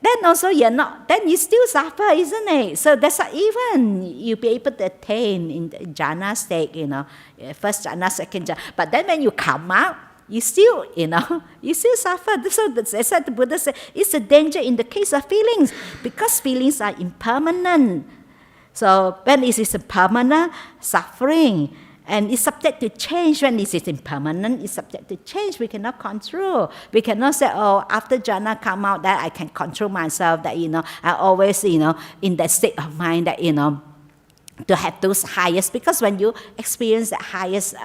then also you're not, then you still suffer, isn't it? So that's why even you'll be able to attain in the jhana state, first jhana, second jhana. But then when you come out, you still, you still suffer. So that's what the Buddha said, it's a danger in the case of feelings, because feelings are impermanent. So when it is a permanent suffering, and it's subject to change. When it is impermanent, it's subject to change. We cannot control. We cannot say, after jhana come out, that I can control myself, that, I always, in that state of mind that, to have those highest. Because when you experience the highest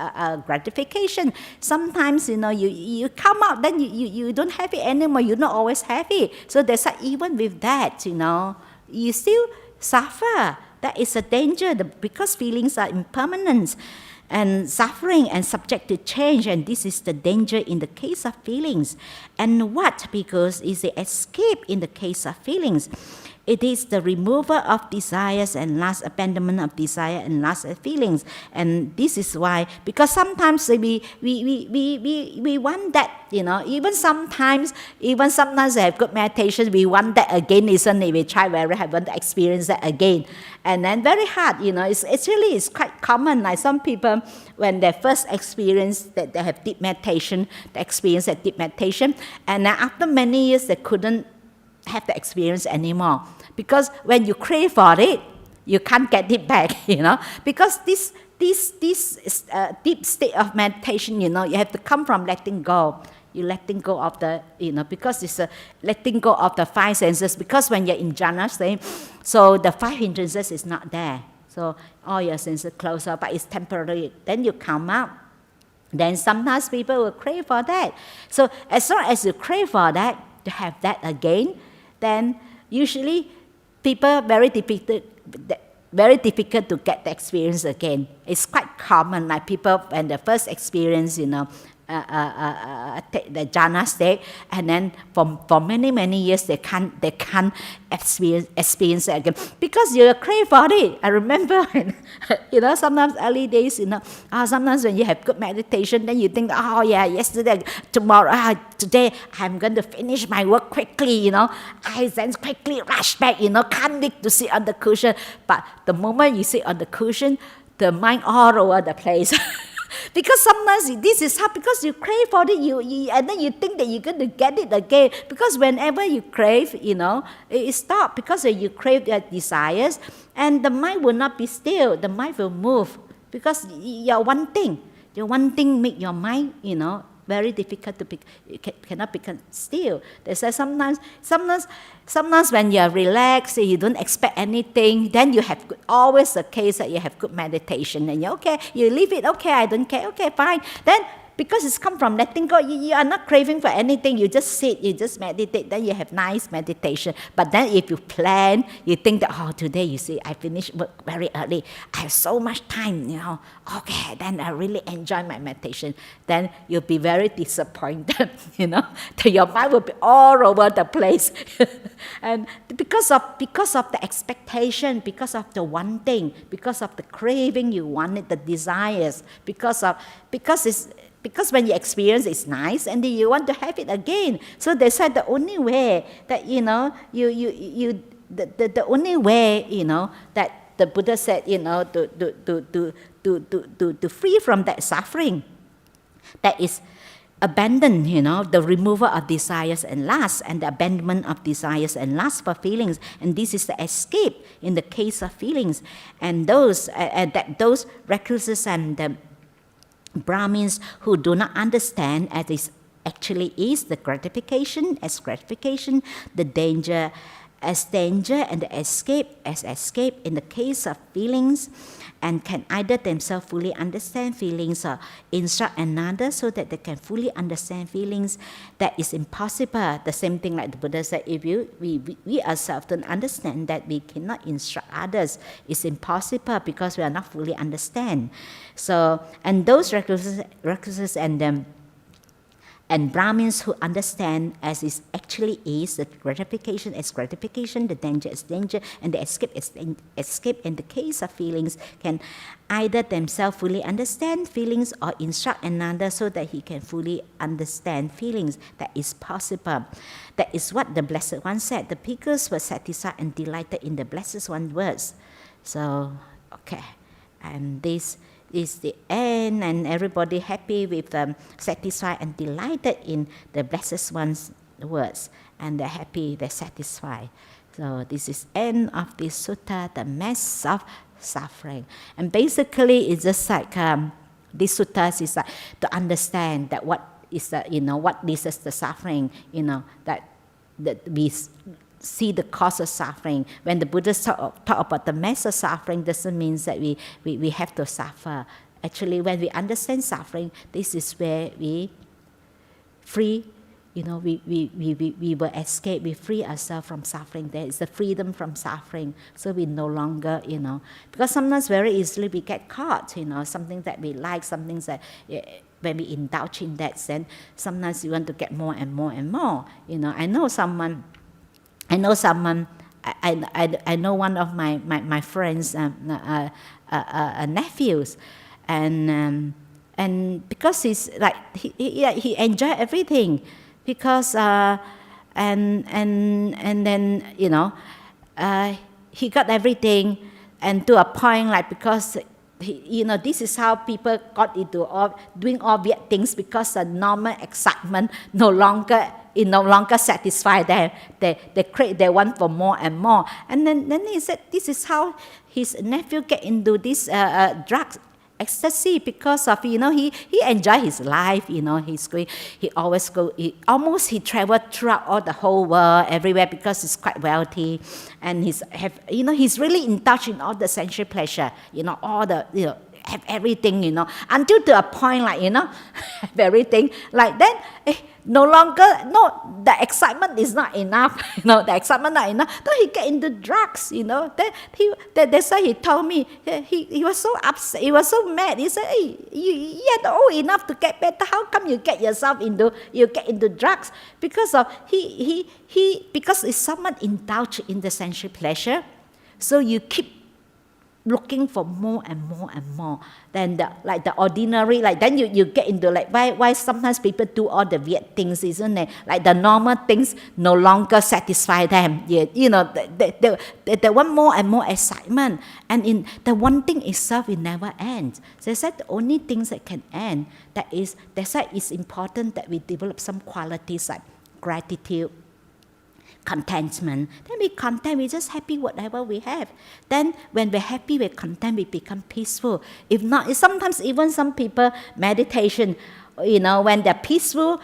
gratification, sometimes, you come out, then you don't have it anymore. You're not always happy. So that's why even with that, you still suffer. That is a danger because feelings are impermanent and suffering and subject to change, and this is the danger in the case of feelings. And what? Because it's the escape in the case of feelings. It is the removal of desires and last abandonment of desire and last feelings. And this is why, because sometimes we want that, even sometimes we have good meditation, we want that again, isn't it? We try very hard, want to experience that again. And then very hard, it's quite common. Like some people, when they first experience that they have deep meditation, they experience that deep meditation, and then after many years they couldn't have the experience anymore. Because when you crave for it, you can't get it back, Because this deep state of meditation, you have to come from letting go. You're letting go of the, because it's letting go of the five senses. Because when you're in jhana state, so the five hindrances is not there. So all your senses close up, but it's temporary. Then you come out. Then sometimes people will crave for that. So as long as you crave for that, to have that again, then usually people very difficult to get the experience again. It's quite common, like people when the first experience, the jhana state, and then for many years they can't experience it again because you crave for it. I remember when, sometimes early days, sometimes when you have good meditation, then you think, oh yeah, today I'm going to finish my work quickly, I then quickly rush back, can't wait to sit on the cushion. But the moment you sit on the cushion, the mind all over the place. Because sometimes this is how, because you crave for it, and then you think that you're going to get it again. Because whenever you crave, it stops. Because you crave your desires, and the mind will not be still. The mind will move. Because you're wanting. Your wanting make your mind, very difficult to cannot become still. They say sometimes when you're relaxed, you don't expect anything, then you have always the case that you have good meditation, and you're okay, you leave it, okay, I don't care, okay, fine. Then because it's come from letting go, you are not craving for anything, you just sit, you just meditate, then you have nice meditation. But then if you plan, you think that, today, you see, I finished work very early, I have so much time, okay, then I really enjoy my meditation. Then you'll be very disappointed, that your mind will be all over the place. And because of the expectation, because of the wanting, because of the craving you wanted, the desires, because when you experience it's nice, and then you want to have it again. So they said the only way that the only way that the Buddha said to free from that suffering, that is abandon, the removal of desires and lust, and the abandonment of desires and lust for feelings, and this is the escape in the case of feelings, and those recluses and the Brahmins who do not understand as it actually is, the gratification as gratification, the danger as danger, and the escape as escape in the case of feelings, and can either themselves fully understand feelings or instruct another so that they can fully understand feelings. That is impossible. The same thing like the Buddha said, if we ourselves don't understand that, we cannot instruct others. It's impossible because we are not fully understand. So, and those recluses and Brahmins who understand as it actually is, the gratification as gratification, the danger as danger, and the escape as escape in the case of feelings, can either themselves fully understand feelings or instruct another so that he can fully understand feelings. That is possible. That is what the Blessed One said. The bhikkhus were satisfied and delighted in the Blessed One's words. So, okay, and this is the end, and everybody happy with satisfied and delighted in the Blessed One's words, and they're happy, they're satisfied. So this is end of this sutta, the mass of suffering. And basically it's just like this sutta is like to understand that what is the, what leads the suffering, that we see the cause of suffering. When the Buddhists talk about the mass of suffering, doesn't mean that we have to suffer. Actually, when we understand suffering, this is where we free, we will escape, we free ourselves from suffering. There is the freedom from suffering. So we no longer, because sometimes very easily we get caught, something that we like, something that when we indulge in that, then sometimes we want to get more and more and more. I know one of my friends' nephews, and because he's like he enjoyed everything, because and then he got everything, and to a point like because this is how people got into doing all weird things, because the normal excitement no longer satisfy them. They want for more and more. And then he said this is how his nephew get into this drugs ecstasy, because of he enjoy his life. He traveled throughout all the whole world, everywhere, because he's quite wealthy, and he's really in touch in all the sensual pleasure, all the have everything, until to a point like have everything like then no longer, no, the excitement is not enough, the excitement not enough. Then he get into drugs, that's why he told me, he was so upset, he was so mad. He said, hey, you're old enough to get better. How come you get into drugs? Because of, because if someone indulge in the sensual pleasure, so you keep looking for more and more and more than the ordinary, then you get into why sometimes people do all the weird things, isn't it? Like the normal things no longer satisfy them. They want more and more excitement, and in the one thing itself will never end. So that's the only things that can end. That's why it's important that we develop some qualities like gratitude, contentment. Then we're content, we're just happy whatever we have. Then when we're happy, we're content, we become peaceful. If not, sometimes even some people, meditation, when they're peaceful,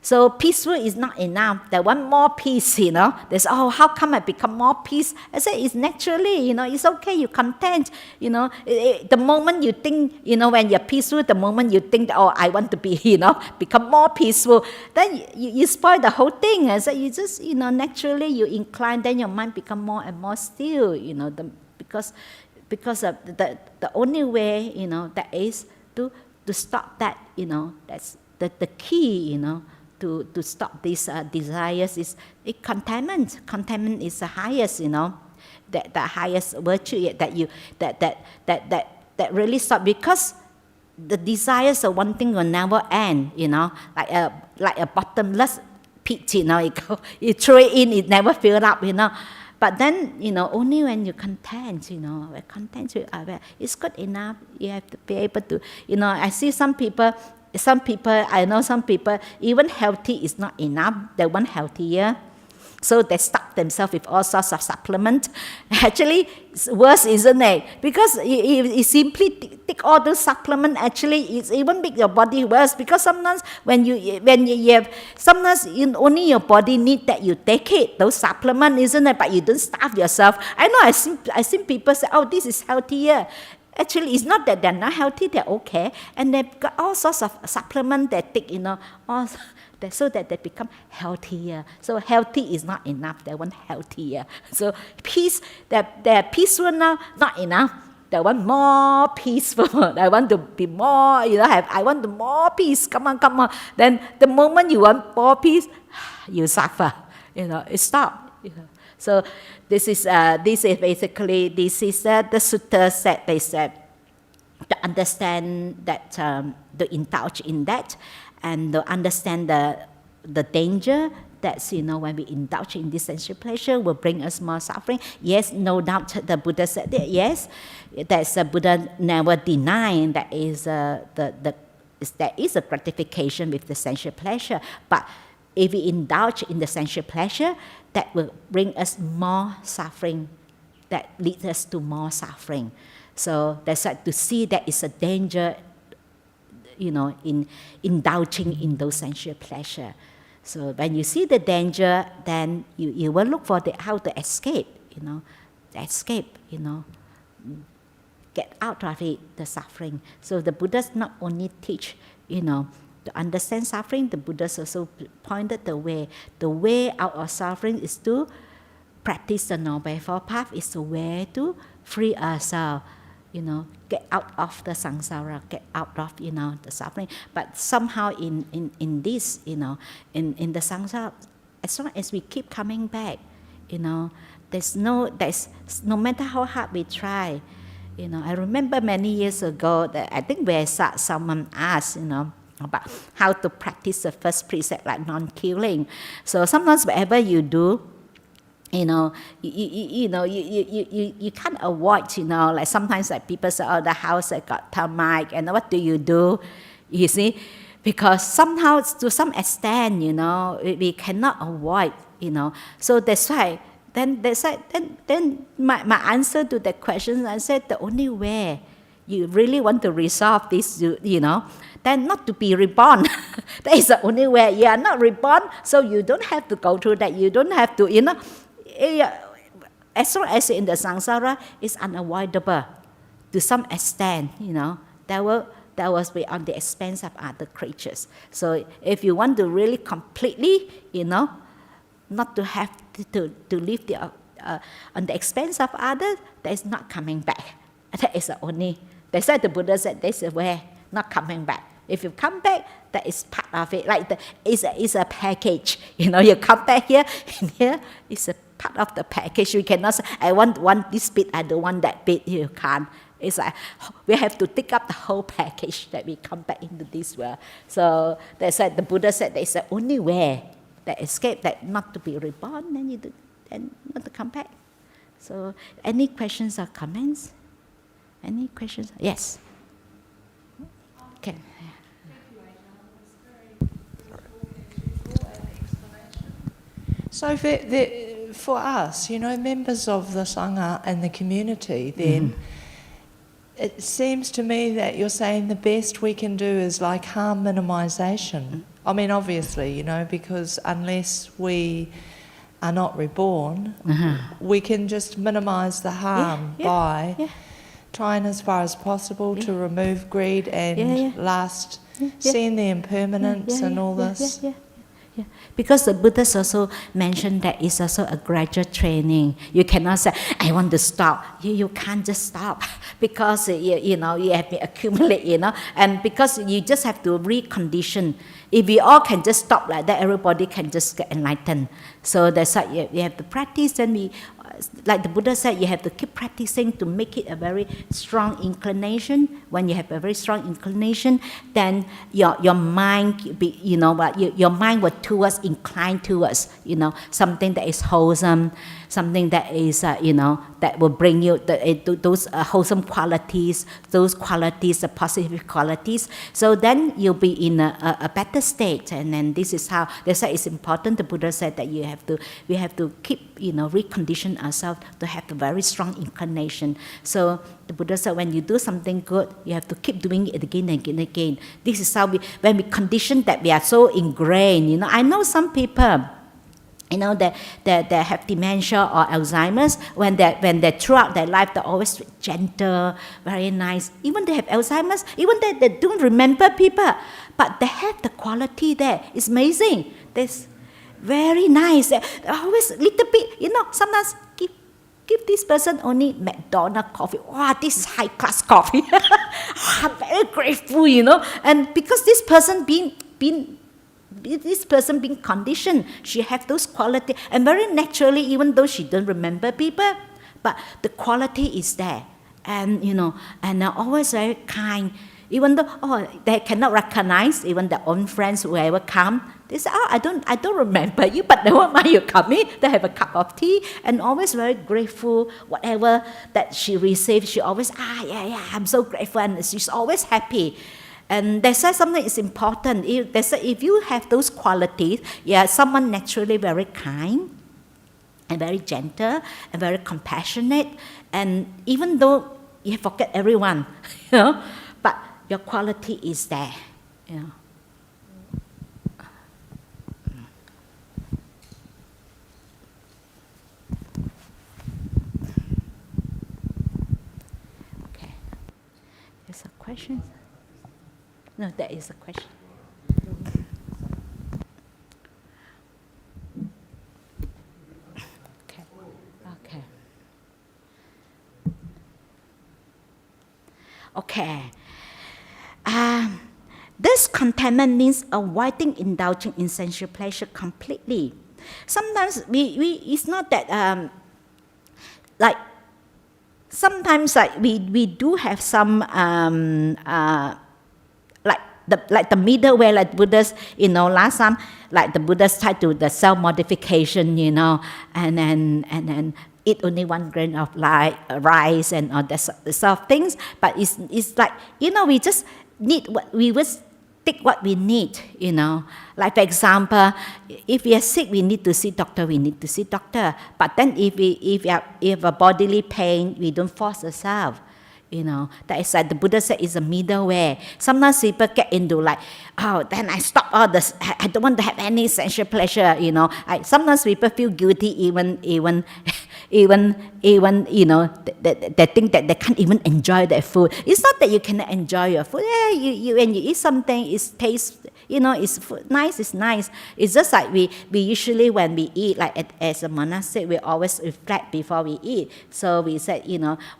so peaceful is not enough. They want more peace, There's, how come I become more peace? I say, it's naturally, it's okay, you're content. The moment you think, when you're peaceful, the moment you think, I want to be, become more peaceful, then you spoil the whole thing. I say, you just, naturally you incline, then your mind become more and more still, because of the only way, that is to stop that, that's the key, to stop these desires is contentment. Contentment is the highest, the highest virtue that really stop, because the desires of one thing will never end, like a bottomless pit, you throw it in, it never fill up, But then, only when you're content, we're content, it's good enough. You have to be able to, I see some people, I know some people, even healthy is not enough. They want healthier. So they stuck themselves with all sorts of supplements. Actually, it's worse, isn't it? Because you simply take all those supplements, actually, it's even make your body worse. Because sometimes when you have, sometimes only your body need that you take it, those supplements, isn't it? But you don't starve yourself. I know I've seen people say, this is healthier. Actually, it's not that they're not healthy, they're okay. And they've got all sorts of supplements they take, so that they become healthier. So healthy is not enough, they want healthier. So peace, they're peaceful now, not enough. They want more peaceful. They want to be more, I want more peace. Come on. Then the moment you want more peace, you suffer. It stops. So this is basically the sutta said. They said to understand that, to indulge in that, and to understand the danger that's, when we indulge in this sensual pleasure will bring us more suffering. Yes, no doubt the Buddha said that. Yes, that's Buddha never denying that there is a gratification with the sensual pleasure. But if we indulge in the sensual pleasure, that will bring us more suffering, that leads us to more suffering. So that's why to see that is a danger, in indulging in those sensual pleasure. So when you see the danger, then you will look for how to escape, get out of it, the suffering. So the Buddhas not only teach, to understand suffering, the Buddhas also pointed the way. The way out of suffering is to practice the Noble Eightfold Path, is the way to free ourselves, get out of the samsara, get out of, the suffering. But somehow in this, in the samsara, as long as we keep coming back, there's no matter how hard we try, I remember many years ago that I think where someone asked, about how to practice the first precept, like non-killing. So sometimes whatever you do, you can't avoid, like sometimes like people say, the house that got termite, and what do? You see, because somehow to some extent, we cannot avoid, So that's why. Then my answer to that question, I said the only way you really want to resolve this, then not to be reborn. That is the only way. You are not reborn, so you don't have to go through that. You don't have to, as long as in the samsara, it's unavoidable to some extent, that was be on the expense of other creatures. So if you want to really completely, not to have to live on the expense of others, that is not coming back. That is the only. That's why the Buddha said, "This is where not coming back." If you come back, that is part of it. Like it's a package. You come back here, and here is a part of the package. You cannot say, "I want this bit, I don't want that bit." You can't. It's like we have to take up the whole package that we come back into this world. So that's why the Buddha said there is the only way that escape, that not to be reborn, and not to come back. So any questions or comments? Any questions? Yes. Okay. So for us, members of the Sangha and the community, then it seems to me that you're saying the best we can do is like harm minimization. I mean, obviously, because unless we are not reborn, we can just minimize the harm by trying as far as possible to remove greed and lust, seeing the impermanence and all this. Yeah. Because the Buddhas also mentioned that it's also a gradual training. You cannot say, "I want to stop." You can't just stop because you have to accumulate, and because you just have to recondition. If we all can just stop like that, everybody can just get enlightened. So that's why you have to practice, and like the Buddha said, you have to keep practicing to make it a very strong inclination. When you have a very strong inclination, then your mind your mind will incline towards something that is wholesome, something that is that will bring you those wholesome qualities, those qualities, the positive qualities. So then you'll be in a better state, and then this is how. That's why it's important. The Buddha said that we have to keep recondition ourselves to have a very strong inclination. So the Buddha said, when you do something good, you have to keep doing it again and again and again. This is how when we condition that we are so ingrained. I know some people, that have dementia or Alzheimer's, when they throughout their life, they're always gentle, very nice. Even they have Alzheimer's, even they don't remember people, but they have the quality there. It's amazing. That's very nice. They're always a little bit, sometimes give this person only McDonald's coffee. Wow, this is high class coffee. I'm very grateful, And because this person being conditioned, she has those qualities, and very naturally, even though she don't remember people, but the quality is there, and and they're always very kind. Even though they cannot recognize even their own friends, whoever come, they say, "I don't remember you, but never mind, you come in." They have a cup of tea, and always very grateful. Whatever that she receives, she always I'm so grateful, and she's always happy. And they say something is important. They say if you have those qualities, someone naturally very kind and very gentle and very compassionate, and even though you forget everyone, but your quality is there, Okay. There's a question. No, there is a question. Okay. This contentment means avoiding indulging in sensual pleasure completely. Sometimes it's not that sometimes we do have some like the middle way, like Buddhists, last time, like the Buddhists try to the self-modification, and then eat only 1 grain of rice and all that sort of things. But it's like, we just need we will take what we need, Like, for example, if we are sick, we need to see doctor, But then if we have a bodily pain, we don't force ourselves. That is like the Buddha said, is a middle way. Sometimes people get into like, oh, then I stop all this. I don't want to have any sensual pleasure. Sometimes people feel guilty even they think that they can't even enjoy their food. It's not that you cannot enjoy your food. Yeah, when you eat something, it tastes. It's nice. It's nice. It's just like we usually when we eat, like as a monastic, we always reflect before we eat. So we said,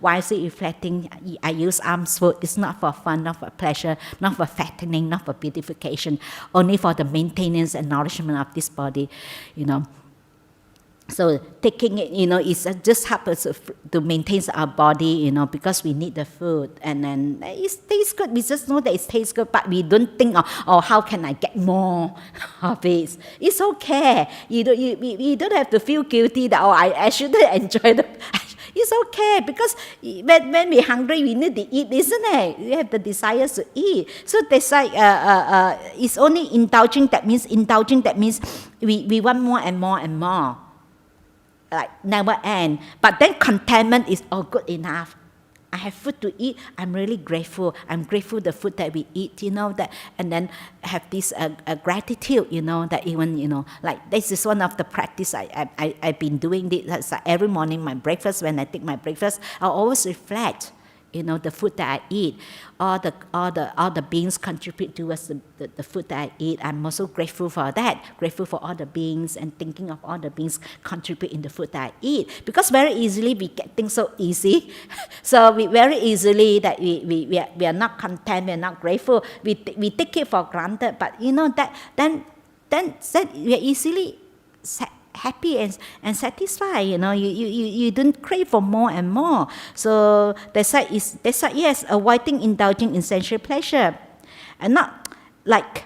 why is it reflecting? I use alms food. It's not for fun, not for pleasure, not for fattening, not for beautification, only for the maintenance and nourishment of this body, So taking it, it just helps us to maintain our body, because we need the food. And then it tastes good. We just know that it tastes good, but we don't think, how can I get more of it? It's okay. You don't have to feel guilty that, I shouldn't enjoy the... It's okay, because when we're hungry, we need to eat, isn't it? We have the desires to eat. So that's like, it's only indulging that means we want more and more and more. Like never end. But then contentment is all good enough. I have food to eat. I'm really grateful. I'm grateful the food that we eat, that, and then have this gratitude, that even, like this is one of the practice I've been doing this. Like every morning, my breakfast, when I take my breakfast, I always reflect, the food that I eat. All the beings contribute towards the food that I eat. I'm also grateful for that, grateful for all the beings and thinking of all the beings contribute in the food that I eat. Because very easily we get things so easy. So we very easily that we are not content, we are not grateful. We take it for granted, but that then we are easily happy and satisfied. You don't crave for more and more. So that's why yes, avoiding indulging in sensual pleasure, and not like,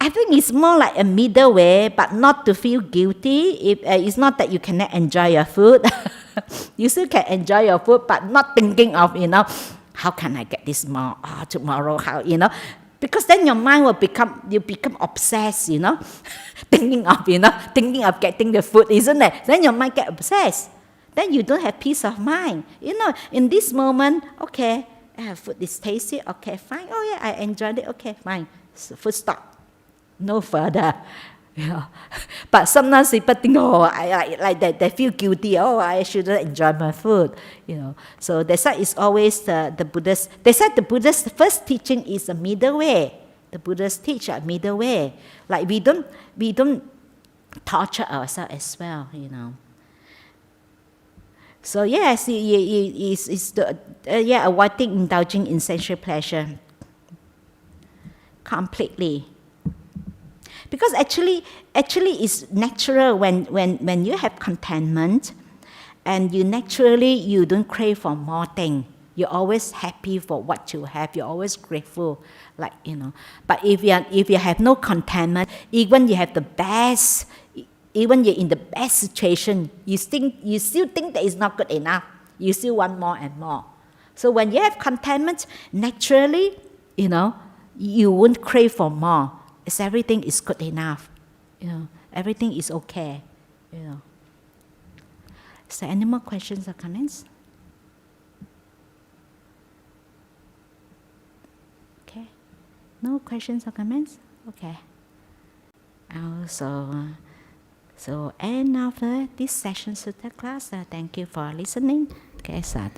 I think it's more like a middle way, but not to feel guilty. It's not that you cannot enjoy your food. You still can enjoy your food, but not thinking of how can I get this more? Tomorrow how Because then your mind will become obsessed, thinking of getting the food, isn't it? Then your mind get obsessed. Then you don't have peace of mind. In this moment, okay, food is tasty, okay, fine. Oh yeah, I enjoyed it, okay, fine. So food stop. No further. But sometimes people think, I like that, they feel guilty. I shouldn't enjoy my food. So that's why it's always the Buddha's. They said the Buddha's first teaching is a middle way. The Buddha's teach a middle way. Like we don't torture ourselves as well. So yes, it's avoiding indulging in sensual pleasure completely. Because actually it's natural when you have contentment, and you don't crave for more things. You're always happy for what you have. You're always grateful, But if you have no contentment, even you have the best, even you're in the best situation, you still think that it's not good enough. You still want more and more. So when you have contentment, naturally, you won't crave for more. Everything is good enough, everything is okay, Is there any more questions or comments? Okay, no questions or comments? Okay. So end of this session Sutta class. Thank you for listening. Okay, Sad.